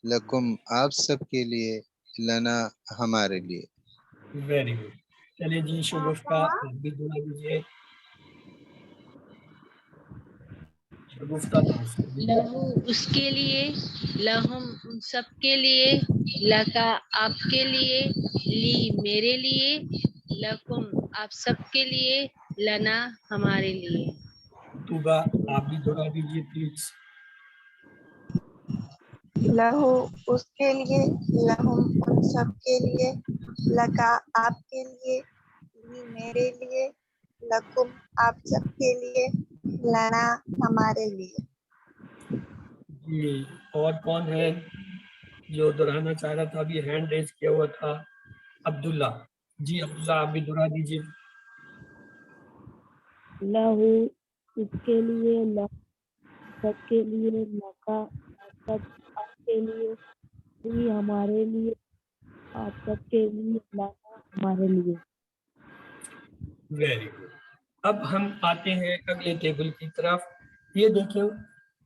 Speaker 4: لکم آپ سب کے لیے، لنا ہمارے لیے۔
Speaker 1: Very good. چلیے جی شگفتہ آپ بھی دعا دیجیے. شگفتہ دوست
Speaker 6: لہو اس کے لیے، لہم ان سب کے لیے، لکا آپ کے لیے، لی میرے لیے، لکم آپ سب کے لیے، لنا ہمارے لیے۔
Speaker 1: طوبہ آپ بھی دعا دیجیے پلیز.
Speaker 7: لہو اس کے لیے، لہم ان سب کے لیے، لکا آپ کے لیے، لی میرے لیے، لکم آپ سب کے لیے، لنا ہمارے لیے۔
Speaker 1: جی اور کون ہے جو دہرانا چاہ رہا تھا؟ ابھی ہینڈ ریز کیا ہوا تھا عبداللہ. جی عبداللہ آپ بھی دہرا دیجیے.
Speaker 8: لہو اس کے لیے، سب کے لیے، لکا سب آپ کے لیے، لی ہمارے لیے، آپ سب کے لیے، لنا ہمارے لیے۔
Speaker 1: Very good. اب ہم آتے ہیں اگلے ٹیبل کی طرف. یہ دیکھیں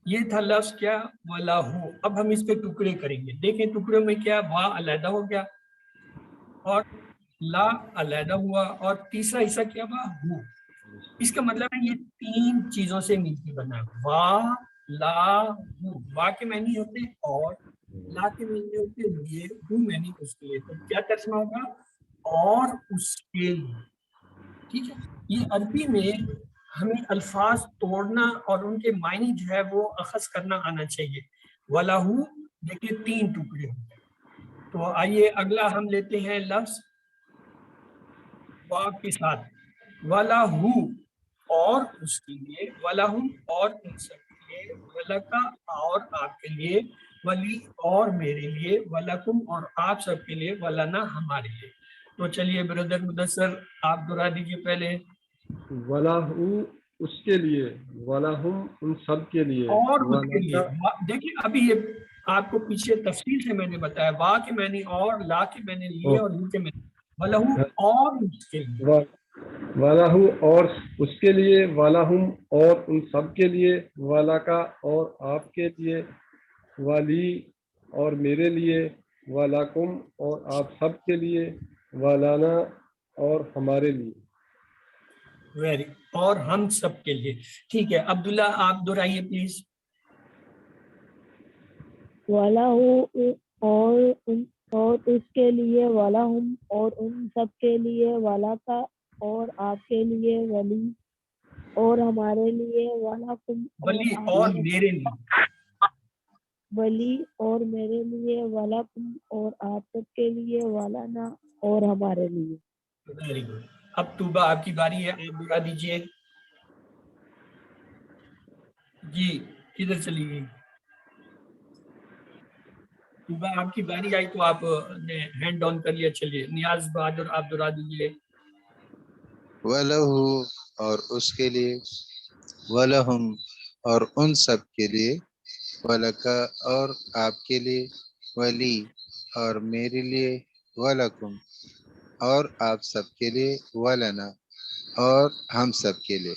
Speaker 1: یہ تھا لفظ کیا؟ وَلَہُ. اب ہم اس پہ ٹکڑے کریں گے. دیکھیں ٹکڑوں میں کیا، وا علیحدہ ہو گیا اور لا علیحدہ ہوا اور تیسرا حصہ کیا ہوا؟ ہو. اس کا مطلب ہے یہ تین چیزوں سے مل کے بنا ہے. وا لا ہو. وا کے معنی ہوتے ہیں اور، لا کے معنی ہوتے ہیں لیے، ہو معنی اس کے لیے. تو کیا ترجمہ ہوگا؟ اور اس کے لیے. ٹھیک ہے. یہ عربی میں ہمیں الفاظ توڑنا اور ان کے معنی جو ہے وہ اخذ کرنا آنا چاہیے. وَلَہُ دیکھیں تین ٹکڑے ہوں گے. تو آئیے اگلا ہم لیتے ہیں لفظ وا کے ساتھ. وَلَہُ اور اس کے لیے، وَلَہُم اور ان سب کے لیے، وَلَکَ اور آپ کے لیے، ولی اور میرے لیے، وَلَکُم اور آپ سب کے لیے، وَلَنَا ہمارے لیے. تو چلیے بردر مدثر آپ دہرا دیجیے پہلے.
Speaker 5: وَلَہُ اس کے لیے، وَلَہُم ان سب کے لیے،
Speaker 1: اور اس کے لیے.
Speaker 5: وَلَکَ
Speaker 1: دیکھیے ابھی یہ آپ کو پیچھے تفصیل سے میں نے بتایا. وا کے معنی اور، لا کے معنی لیے اور ہو کے معنی. وَلَہُ اور اس کے لیے.
Speaker 5: وَلَہُ اور اس کے لیے، وَلَہُم اور ان سب کے لیے، وَلَکَ اور آپ کے لیے، ولی اور میرے لیے، وَلَکُم اور آپ سب کے لیے، وَلَنَا اور ہمارے لیے۔
Speaker 1: ویری اور ہم سب کے لیے. ٹھیک ہے عبداللہ آپ دہرائیے پلیز.
Speaker 8: وَلَہُ اور اس کے لیے، وَلَہُم اور ان سب کے لیے، وَلَکَ اور آپ کے لیے، ولی اور ہمارے لیے، وَلَکُم
Speaker 1: ولی
Speaker 8: اور
Speaker 1: اور
Speaker 8: آپ سب
Speaker 1: میرے لیے.
Speaker 8: ولی اور میرے لیے، وَلَکُم اور آپ سب کے لیے، وَلَنَا اور ہمارے لیے۔
Speaker 1: Very good. اب طوبہ آپ کی باری ہے. آپ دہرا دیجیے. جی کدھر چلی گئی طوبہ؟ آپ کی باری آئی تو آپ نے ہینڈ ڈاؤن کر لیا. چلیے نیاز بہادر آپ دہرا دیجیے.
Speaker 4: وَلَہُ اور اس کے لیے، وَلَہُم اور ان سب کے لیے، وَلَکَ اور آپ کے لیے، ولی اور میرے لیے، وَلَکُم اور آپ سب کے لیے، وَلَنَا اور ہم سب کے لیے۔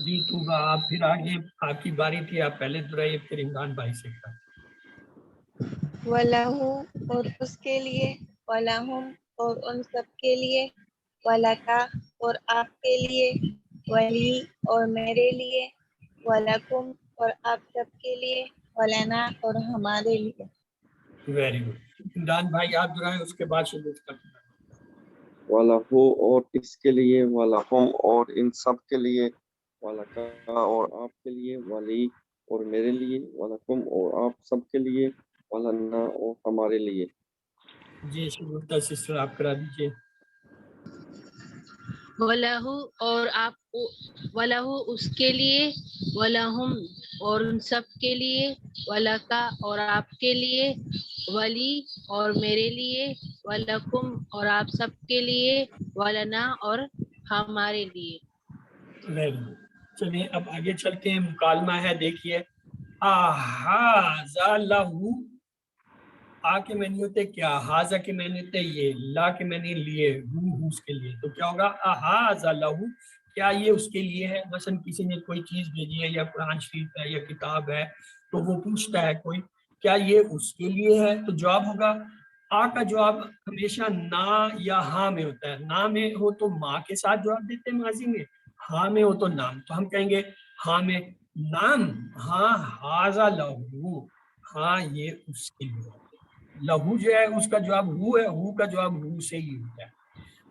Speaker 1: جی طوبہ آپ پھر آگے آپ کی باری تھی. آپ پہلے دہرائیے پھر عمران بھائی سے.
Speaker 7: وَلَہُ اور اس کے لیے، وَلَہُم اور ان سب کے لیے، وَلَکَ اور آپ کے لیے، ولی اور میرے لیے، وَلَکُم اور آپ سب کے لیے، وَلَنَا اور ہمارے لیے۔
Speaker 1: Very good. عمران بھائی آپ دہرائیں اس کے بعد شروع کرتے ہیں.
Speaker 9: وَلَہُ اور اس کے لیے، وَلَہُم اور ان سب کے لیے، وَلَکَ اور آپ کے لیے، ولی اور میرے لیے، وَلَکُم اور آپ سب کے لیے، وَلَنَا اور ہمارے لیے۔
Speaker 1: جی شگفتہ سسٹر آپ کرا دیجیے.
Speaker 6: وَلَہُ اور وَلَہُ اس کے لیے، وَلَہُم اور ان سب کے لیے، وَلَکَ اور آپ کے لیے، ولی اور میرے لیے، وَلَکُم اور آپ سب کے لیے، وَلَنَا اور ہمارے لیے۔
Speaker 1: Very good. چلیے اب آگے چلتے ہیں. مکالمہ ہے. دیکھیے احاذا لہو. آ کے معنی ہوتے کیا، حاذا کے معنی ہوتے یہ، لا کے معنی لیے، ہو اس کے لیے. تو کیا ہوگا؟ احاذا لہو کیا یہ اس کے لیے ہے؟ مثلا کسی نے کوئی چیز بھیجی ہے یا قرآن شریف ہے یا کتاب ہے تو وہ پوچھتا ہے کوئی کیا یہ اس کے لیے ہے؟ تو جواب ہوگا آ کا جواب ہمیشہ نا یا ہاں میں ہوتا ہے. نا میں ہو تو ماں کے ساتھ جواب دیتے ہیں ماضی میں، ہاں میں ہو تو نام. تو ہم کہیں گے ہاں میں نام، ہاں ہاذا لہو، ہاں یہ اس کے لیے. لہو جو ہے اس کا جواب ہو ہے، ہو کا جواب ہو سے ہی ہوتا ہے.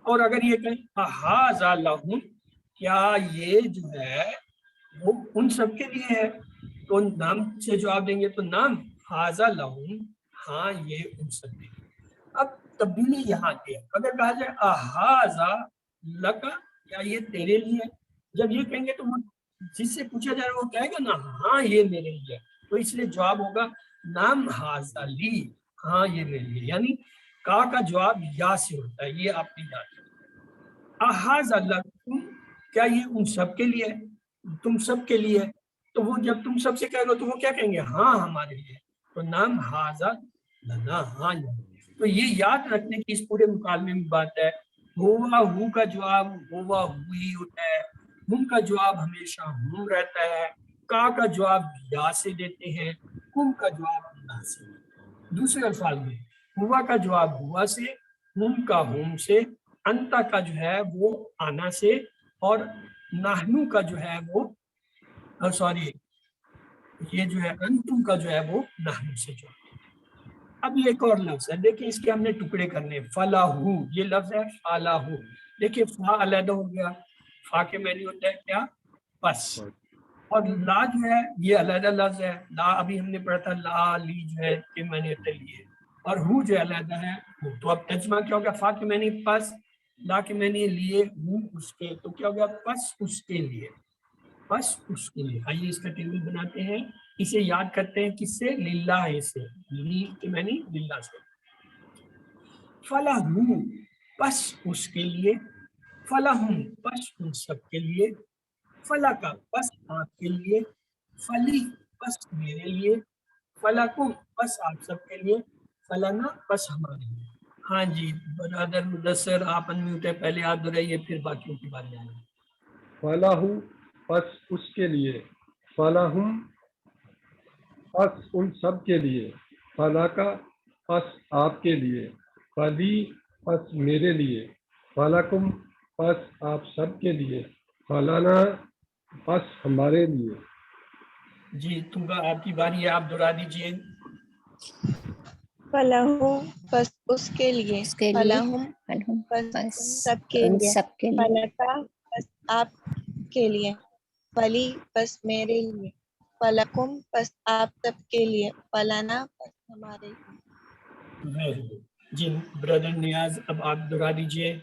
Speaker 1: اور اگر یہ کہیں ہاذا لہم، کیا یہ جو ہے وہ ان سب کے لیے ہے، تو نام سے جواب دیں گے تو نام ہاذا لہم، ہاں یہ ان سب کے لیے. اب تبدیلی یہاں کی ہے. اگر کہا جائے اہذا لکا، کیا یہ تیرے لیے ہے، جب یہ کہیں گے تو وہ جس سے پوچھا جائے وہ کہے گا نا ہاں یہ میرے لیے ہے، تو اس لیے جواب ہوگا نام ہاذا لی، ہاں یہ میرے لیے. یعنی کا جواب یا سے ہوتا ہے، یہ آپ نے یاد رکھنا. اہذا لکم، کیا یہ ان سب کے لیے ہے، تم سب کے لیے ہے. تو وہ جب تم سب سے کہے گا تو وہ کیا کہیں گے ہاں ہمارے لیے. تو نام ہاذا لنا، ہاں یہ. تو یہ یاد رکھنے کی اس پورے مکالمے میں بات ہے. ہوا ہو کا جواب ہوا ہوئی ہوتا ہے، ہم کا جواب ہمیشہ ہم رہتا ہے، کا جواب یا سے دیتے ہیں، کم کا جواب نا سے. دوسرے الفاظ میں ہوا کا جواب ہوا سے، ہم کا ہم سے، انتا کا جو ہے وہ آنا سے، اور نحنو کا جو ہے وہ سوری یہ جو ہے انتم کا جو ہے وہ نحنو سے جو. اب یہ ایک اور لفظ ہے، دیکھیں اس کے ہم نے ٹکڑے کرنے. فلاحو یہ لفظ ہے، فلاحو. دیکھیں فا علیحدہ ہو گیا، فا کے معنی ہوتا ہے کیا پس، اور لا جو ہے یہ علیحدہ لفظ ہے. لا ابھی ہم نے پڑھا تھا لا لی جو ہے کہ معنی ہوتا ہے لیے، اور ہو جو علیحدہ ہے ہو. تو اب ترجمہ کیا ہوگا؟ فا کے معنی پس، لا کے معنی لیے، ہو اس کے، تو کیا ہوگا پس اس کے لیے، پس اس کے لیے. آئیے اس کا ٹیبل بناتے ہیں. اسے یاد کرتے ہیں کس سے؟ للہ سے، لی کے معنی للہ سے. فلاحو پس اس کے لیے، فلاحم پس ان سب کے لیے، فلا کا پس آپ کے لیے، فلی پس میرے لیے، فلاکم پس آپ سب کے لیے، فلانا پس ہمارے لیے. ہاں جی برادر مدثر آپ انمیوٹ ہے، پہلے آپ دہرائیے پھر باقیوں کی بات جائیں گے.
Speaker 5: فلاحو پس اس کے لیے، فلاحم پس ان سب کے لیے، فلاکا پس آپ کے لیے، فلی پس میرے لیے، فلاکم پس آپ سب کے لیے، فلانا پس ہمارے لیے.
Speaker 1: جی تم آپ کی باری ہے، آپ دہرا دیجیے.
Speaker 7: فلاحو پس اس کے لیے،
Speaker 3: اس کے لیے،
Speaker 7: فلاحم
Speaker 3: فلہم
Speaker 7: پس
Speaker 3: بس
Speaker 7: ان سب کے
Speaker 3: ان
Speaker 7: لیے،
Speaker 3: سب کے لیے،
Speaker 7: فلکا پس آپ کے لیے، فلی پس میرے لیے، فلکم پس آپ سب کے لیے، فلانا پس ہمارے لیے.
Speaker 1: Very good. جی برادر نیاز اب آپ دہرا دیجیے.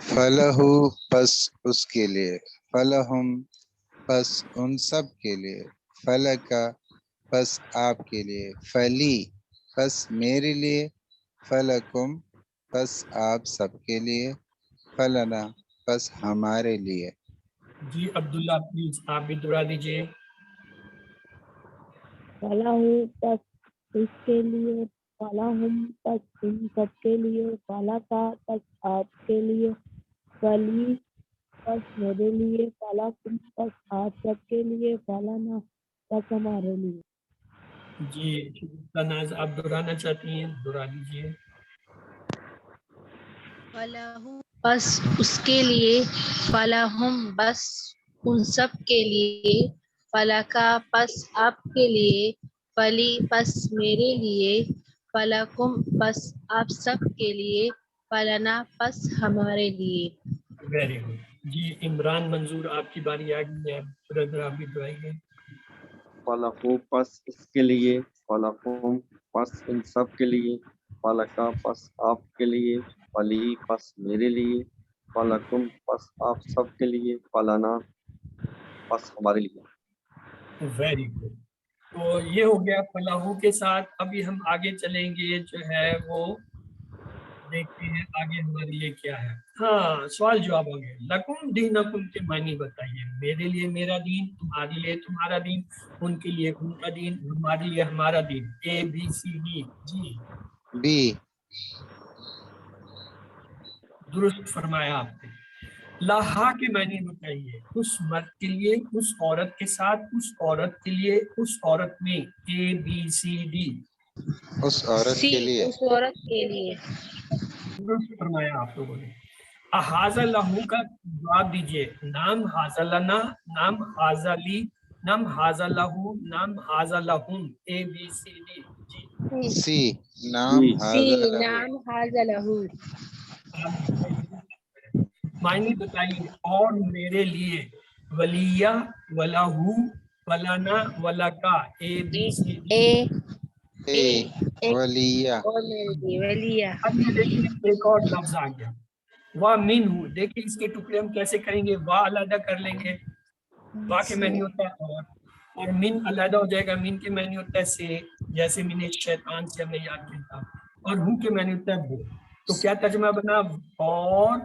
Speaker 4: فلہو پس اس کے لیے، فلہم پس ان سب کے لیے، فلکا پس آپ کے لیے، فلی پس میرے لیے، فلکم پس آپ سب کے لیے، فلنا پس ہمارے لیے.
Speaker 1: جی عبداللہ پلیز آپ بھی دہرا دیجیے.
Speaker 8: فلاحو پس اس کے لیے، فلاحم پس ان سب کے لیے، فلاکا پس آپ کے لیے، فلی پس میرے لیے، فلاکم پس آپ سب کے لیے، فلانا پس ہمارے لیے.
Speaker 1: جی ناز آپ دہرانا چاہتی ہیں دہرا دیجیے.
Speaker 6: فلاحو پس اس کے لیے، فلاحم بس ان سب کے لیے، فلاکا پس آپ کے لیے، فلی پس میرے لیے، فلاکم پس آپ سب کے لیے، فلانا پس ہمارے لیے.
Speaker 1: Very good. جی عمران منظور آپ کی باری آ گئی ہے، برادر آپ بھی دہرائیے.
Speaker 9: فلاحو پس اس کے لیے، فلاحم پس ان سب کے لیے، فلکا پس آپ کے لیے، فلی پس میرے لیے، فلکم پس آپ سب کے لیے، فلانا پس ہمارے لیے.
Speaker 1: Very good. تو یہ ہو گیا فلاحو کے ساتھ. ابھی ہم آگے چلیں گے، جو ہے وہ دیکھتے ہیں آگے ہمارے لیے کیا ہے. ہاں سوال جواب ہو گیا. لکم دینکم کے معنی بتائیے. میرے لیے میرا دین، تمہارے لیے تمہارا دین، ان کے لیے ان کا دین، ہمارے لیے ہمارا دین. A B C D. جی
Speaker 4: بی.
Speaker 1: درست فرمایا آپ نے. لاہا کے معنی بتائیے. اس مرد کے لیے، اس عورت کے ساتھ، اس عورت کے لیے، اس عورت میں. ABCD.
Speaker 4: اس عورت
Speaker 6: سی
Speaker 4: کے لیے.
Speaker 6: اس عورت کے لیے.
Speaker 1: درست فرمایا آپ لوگوں نے. احاذا لہو کا جواب دیجئے. نام حاذا لنا، نام حاذا لی، نام حاذا لہو، نام حاذا لہم. ABCD. جی
Speaker 4: سی نام
Speaker 9: جی.
Speaker 6: سی
Speaker 4: حاضر لہو.
Speaker 6: نام حاضر لہو.
Speaker 1: معنی بتائیے. اور میرے لیے. ولیہ، ولہو، ولنا، ولکا. ABCD.
Speaker 3: اے
Speaker 4: اے ولیہ.
Speaker 6: اور میرے لیے ولیہ.
Speaker 1: اب یہ دیکھیے ایک اور لفظ آ گیا. وا من ہوں. دیکھیے اس کے ٹکڑے ہم کیسے کریں گے. وا علیحدہ کر لیں گے. وا کے معنی ہوتا ہے اور من علیحدہ ہو جائے گا. من کے معنی ہوتا ہے سے، جیسے من شیطان سے ہم نے یاد کیا تھا. اور ہوں کے معنی ہوتا ہے وہ. تو کیا ترجمہ بنا. اور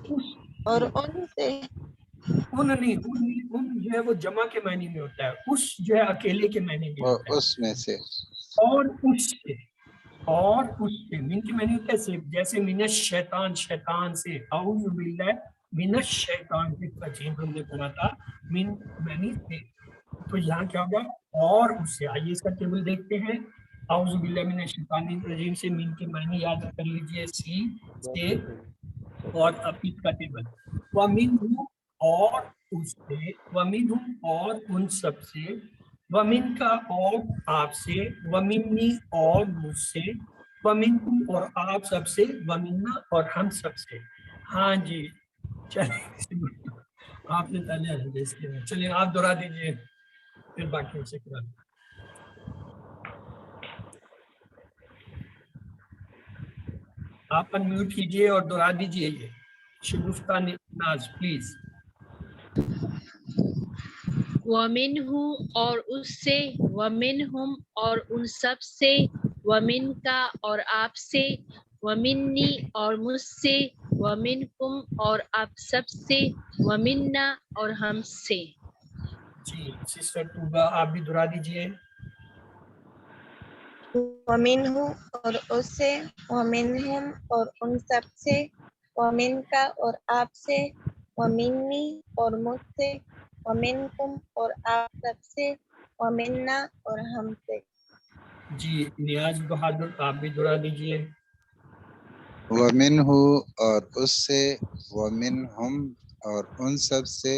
Speaker 1: اس،
Speaker 7: اور ان سے.
Speaker 1: ان نہیں، ان جو ہے وہ جمع کے معنی میں ہوتا ہے. اس جو ہے اکیلے کے معنی میں
Speaker 4: وہ
Speaker 1: ہوتا ہے.
Speaker 4: اس میں سے.
Speaker 1: اور اس سے، اور اس سے. من کے معنی ہوتا ہے سے، جیسے من الشیطان، شیطان سے. اعوذ باللہ من الشیطان الرجیم ہم نے پڑھا تھا. من معنی سے. تو یہاں کیا ہوگا. اور اس سے. آئیے اس کا ٹیبل دیکھتے ہیں. اعوذ باللہ من الشیطان الرجیم سے من کے معنی یاد کر لیجئے. سی سے. اور اب اس کا ٹیبل. وَمِنْهُ اور اس سے. وَمِنْهُمْ اور ان سب سے. وَمِنْ کا اور آپ سے. وَمِنِّي اور مجھ سے. وَمِنْكُمْ اور آپ سب سے. وَمِنَّا اور ہم سب سے. ہاں جی چلیں آپ نے پہلے اس کے بعد چلیے آپ دہرا دیجیے پھر باقی سے کرا دیں. آپ انمیوٹ کیجئے اور دہرا دیجئے. یہ شگفتہ ناز پلیز.
Speaker 6: ومنہ اور اس سے. ومنہم اور ان سب سے. ومن کا اور آپ سے. ومنی اور مجھ سے. ومنکم اور آپ سب سے. ومنا اور ہم سے.
Speaker 1: جی سسٹر طوبہ آپ بھی دہرا دیجئے.
Speaker 7: ومنہ اور اس سے. ومنہم اور ان سب سے. ومن کا اور آپ سے. ومنی اور مجھ سے. ومنکم اور آپ سب سے. ومنا اور ہم سے.
Speaker 1: جی نیاز بہادر آپ بھی دہرا دیجئے.
Speaker 4: ومنہ اور اس سے. ومنہم اور ان سب سے.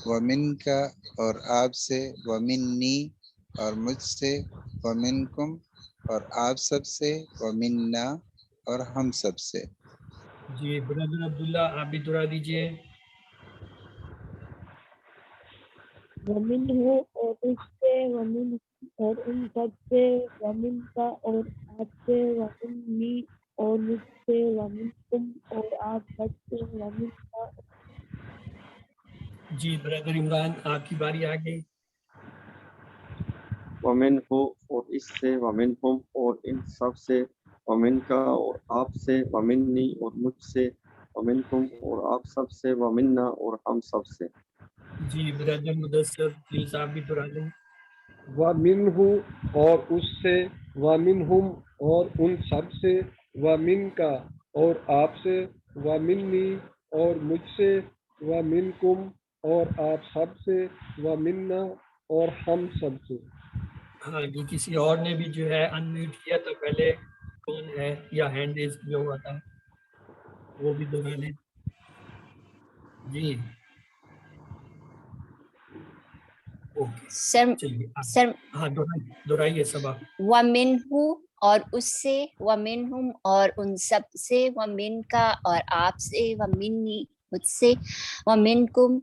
Speaker 4: ومن کا اور آپ سے. ومنی اور مجھ سے. ومنکم اور آپ سب سے. ومنا اور ہم سب سے.
Speaker 1: جی برادر عبداللہ آپ بھی دہرا دیجئے.
Speaker 8: ومنہ اور اس سے. ومن اور ان سب سے. ومن کا اور آپ سے. ومنی اور مجھ سے. ومنکم اور آپ سب سے. ومن کا.
Speaker 1: جی برادر عمران آپ کی باری آ گئی.
Speaker 9: ومن ہو اور اس سے. ومن ہم اور ان سب سے. ومن کا اور آپ سے. ومنی اور مجھ سے. ومنکم اور آپ سب سے. ومنا اور ہم سب سے.
Speaker 1: جی برادر مدثر پلیز آپ بھی دہرا دیں.
Speaker 5: وَمِنْهُ اور اس سے. وَمِنْهُمْ اور ان سب سے. وَمِنْكَ اور آپ سے. وَمِنِّي اور مجھ سے. وَمِنْكُمْ اور آپ سب سے. وَمِنَّا اور ہم سب سے.
Speaker 1: ہاں جی کسی اور نے بھی جو ہے انمیوٹ کیا تو پہلے کون ہے یا ہینڈ ریز کیا ہوا تھا وہ بھی دہرا لیں. جی اوکے
Speaker 3: سر
Speaker 1: چلیے
Speaker 3: سر
Speaker 1: ہاں دہرائیے سب آپ.
Speaker 3: ومنہ اور اس سے. ومنہم اور ان سب سے. ومن کا اور آپ سے. ومنی مجھ سے. ومنکم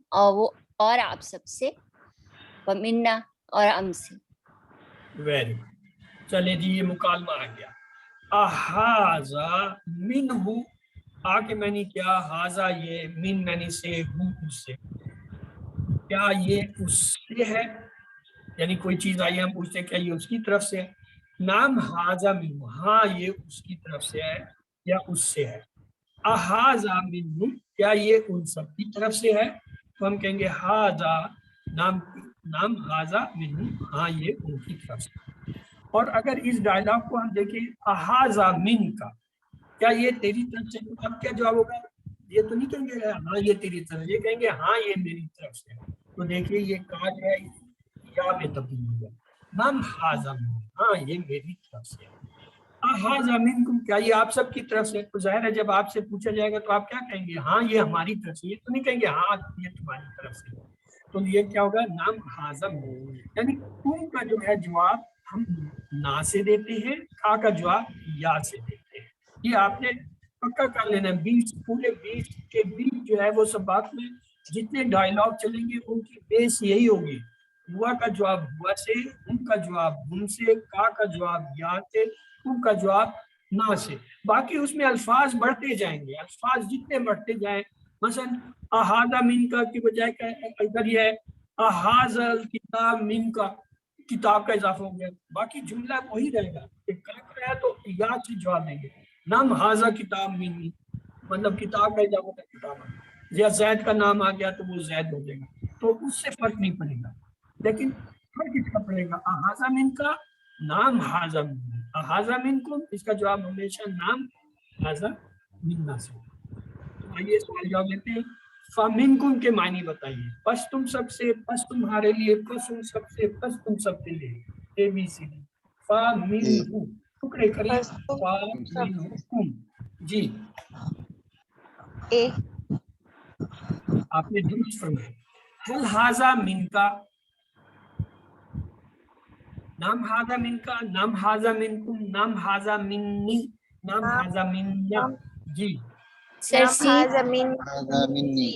Speaker 3: اور آپ سب سے. ومنا اور ہم سے.
Speaker 1: Very good. چلے جی یہ مکالمہ آ گیا. احاذا منہ. آ کے معنی کیا. حاذا یہ. من معنی سے. ہوں اس سے. کیا یہ اس سے ہے یعنی کوئی چیز آئی ہم پوچھتے ہیں کیا یہ اس کی طرف سے ہے. نام حاذا منہ. ہاں یہ اس کی طرف سے ہے یا اس سے ہے. احاذا منہ کیا یہ ان سب کی طرف سے ہے. تو ہم کہیں گے حاذا نام حاذا منہ. ہاں یہ ان کی طرف سے. اور اگر اس ڈائلاگ کو ہم دیکھیں احاذا من کا کیا یہ تیری طرف سے. اب کیا جواب ہوگا. یہ تو نہیں کہیں گے ہاں یہ تیری طرف سے، یہ کہیں گے ہاں یہ میری طرف سے۔ تو دیکھیے یہ کا جو ہے یا میں تبدیل ہو گیا، من ھذا منی، ہاں یہ میری طرف سے ہے۔ اھذا منکم، کیا یہ آپ سب کی طرف سے؟ تو ظاہر ہے جب آپ سے پوچھا جائے گا تو آپ کیا کہیں گے؟ ہاں یہ ہماری طرف سے، یہ تو نہیں کہیں گے ہاں یہ تمہاری طرف سے۔ تو یہ کیا ہوگا؟ نام ھذا منی، یعنی تم کا جو ہے جواب ہم نا سے دیتے ہیں، کا جواب یا سے دیتے ہیں۔ یہ آپ نے پکا کر لینا ہے۔ 20 پورے 20 کے 20 جو ہے وہ سباق میں جتنے ڈائلاگ چلیں گے ان کی بیس یہی ہوگی، ہوا کا جواب ہوا سے، ان کا جواب ہم سے، کا جواب یا سے، ان کا جواب نہ سے۔ باقی اس میں الفاظ بڑھتے جائیں گے، الفاظ جتنے بڑھتے جائیں، مثلا احاذا من کا کی بجائے اگر یہ ہے احاذ الکتاب من کا، کتاب کا اضافہ ہو گیا، باقی جملہ وہی رہے گا کہ کا ہے تو یا سے جواب دیں گے، نام حاضہ کتاب منی، مطلب کتاب کا اضافہ ہوتا ہے کتاب میں، یا زید کا نام آ گیا تو وہ زید ہو جائے گا، تو اس سے فرق نہیں پڑے گا۔ لیکن فرق اس کا پڑے گا احاذا من کا، نام حاضہ من، احاذا منکم اس کا جواب ہمیشہ نام حاضہ منا سے۔ تو آئیے سوال جواب لیتے ہیں۔ فَمِنْكُمْ کے معنی بتائیے، پس تم سب سے، پس تمہارے لیے، پس ان سب سے، پس تم سب کے لیے، اے بی سی ڈی۔ فَمِنْهُ ٹکڑے کریے،
Speaker 7: بس تم سب
Speaker 1: فَمِنْهُمْ، جی
Speaker 7: اے
Speaker 1: آپ نے درست فرمایا۔ هل هذا منك، نام هذا منك، نام هذا منكم، نام هذا مني، نام هذا منا، جی
Speaker 3: سر
Speaker 7: نام
Speaker 3: سی
Speaker 7: ھذا من
Speaker 4: ھذا منی،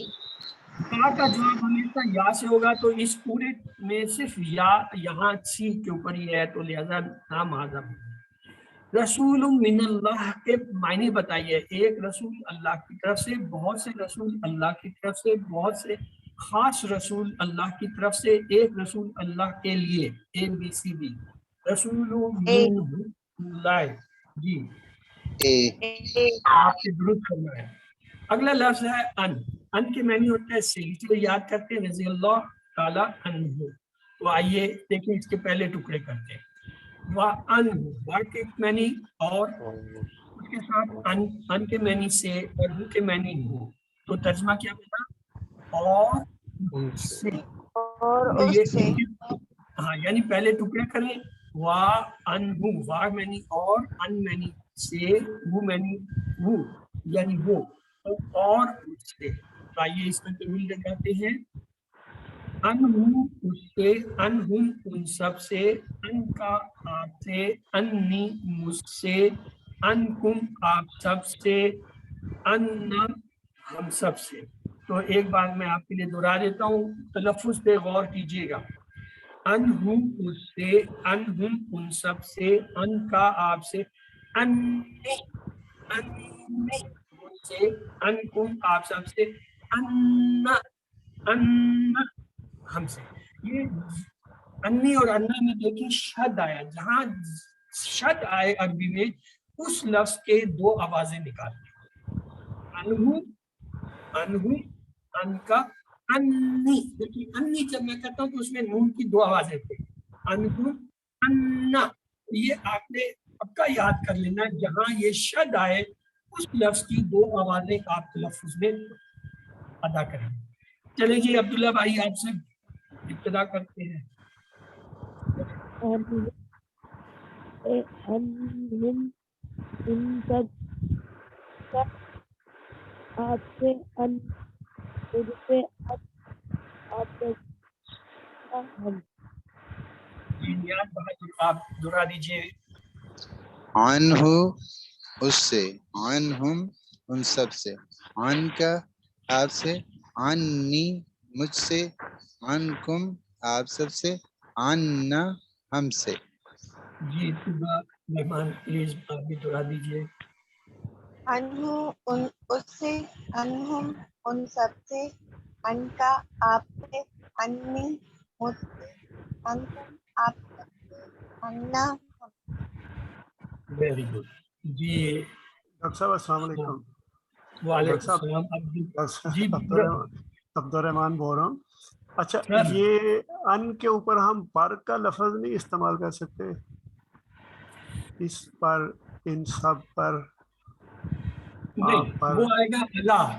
Speaker 1: کا جواب ہمیشہ یا سے ہوگا، تو اس پورے میں صرف یا یہاں سی کے اوپر ہی ہے، تو لہذا نام آزم۔ رسول من اللہ کے معنی بتائیے، ایک رسول اللہ کی طرف سے، بہت سے رسول اللہ کی طرف سے، بہت سے خاص رسول اللہ کی طرف سے، ایک رسول اللہ کے لیے، اے بی سی ڈی۔ رسول من اللہ، جی
Speaker 4: اے
Speaker 7: اے
Speaker 1: آپ کے درست کرنا ہے۔ اگلا لفظ ہے ان کے معنی ہوتا ہے سے، اس لیے یاد کرتے ہیں رضی اللہ تعالیٰ عنہ۔ تو آئیے دیکھیں اس کے پہلے ٹکڑے کرتے ہیں۔ وا کے معنی اور اس کے ساتھ ان کے معنی سے اور ہو کے معنی ہو، تو ترجمہ کیا ہوگا؟ اور
Speaker 5: ان سے،
Speaker 1: سے۔
Speaker 7: اور
Speaker 1: تو
Speaker 7: اس سے،
Speaker 1: یہ ہاں یعنی پہلے ٹکڑے کریں، وا انہو، وا معنی اور، ان معنی سے، وہ معنی وہ یعنی وہ، تو اور اس سے۔ تو آئیے اس میں تمل لگاتے ہیں۔ انہم اس سے، انہم ان سب سے، ان کا آپ سے، انی مجھ سے، انکم آپ سب سے، انا ہم سب سے۔ تو ایک بار میں آپ کے لیے دہرا دیتا ہوں، تلفظ پہ غور کیجیے گا۔ انہم اس سے، انہم ان سب سے، ان کا آپ سے، انی انی مجھ سے، انکم آپ سب سے، انا انا ہم سے۔ یہ انی اور انا میں دیکھیں شد آیا، جہاں شد آئے عربی میں اس لفظ کے دو آوازیں نکالتے ہیں، انہو انہو، ان کا، انی۔ دیکھیے انی جب میں کہتا ہوں تو اس میں نون کی دو آوازیں تھے، انہو انا۔ یہ آپ نے پکا یاد کر لینا، جہاں یہ شد آئے اس لفظ کی دو آوازیں آپ تلفظ میں ادا کریں۔ چلے جی عبداللہ بھائی آپ سے ابتدا کرتے ہیں۔
Speaker 8: انہم ان سب کا، آپ سے، ان خود سے، ان آپ سے، ہم۔
Speaker 1: جی نیاز بہادر آپ دہرا دیجیے۔
Speaker 4: عنہ اس سے، عنہم ان سب سے، عن کا آپ سے، عنی مجھ سے، عنکم آپ سب سے، عنا ہم سے۔
Speaker 1: جی طبع مہمان پلیز آپ بھی دہرا دیجیے۔
Speaker 7: انہو ان اس سے، انہم ان سب سے، ان کا آپ سے، انی مجھ سے، انکم آپ سب سے، انا ہم۔
Speaker 1: ویری گڈ جی۔
Speaker 10: ڈاکٹر صاحب السلام علیکم۔
Speaker 1: وعلیکم
Speaker 10: ڈاکٹر صاحب
Speaker 1: السلام جی
Speaker 10: عبدالرحمان بول رہا ہوں۔ اچھا
Speaker 1: سر،
Speaker 10: یہ ان کے اوپر ہم پر کا لفظ نہیں استعمال کر سکتے؟ اس پر، ان سب پر،
Speaker 1: نہیں
Speaker 10: آپ پر،
Speaker 1: وہ آئے گا اللہ،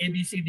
Speaker 1: ABCD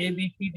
Speaker 1: ABCD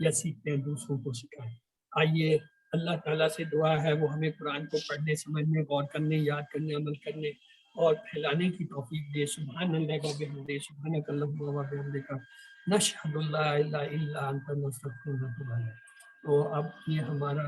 Speaker 1: یا سیکھتے ہیں دوسروں کو سکھائیں۔ آئیے اللہ تعالیٰ سے دعا ہے وہ ہمیں قرآن کو پڑھنے، سمجھنے، غور کرنے، یاد کرنے، عمل کرنے اور پھیلانے کی توفیق دے۔ سبحان اللہ و بحمدہ، سبحانک اللہم و بحمدک، نشہد ان لا الہ الا انت، نستغفرک و نتوب الیک۔ تو اب یہ ہمارا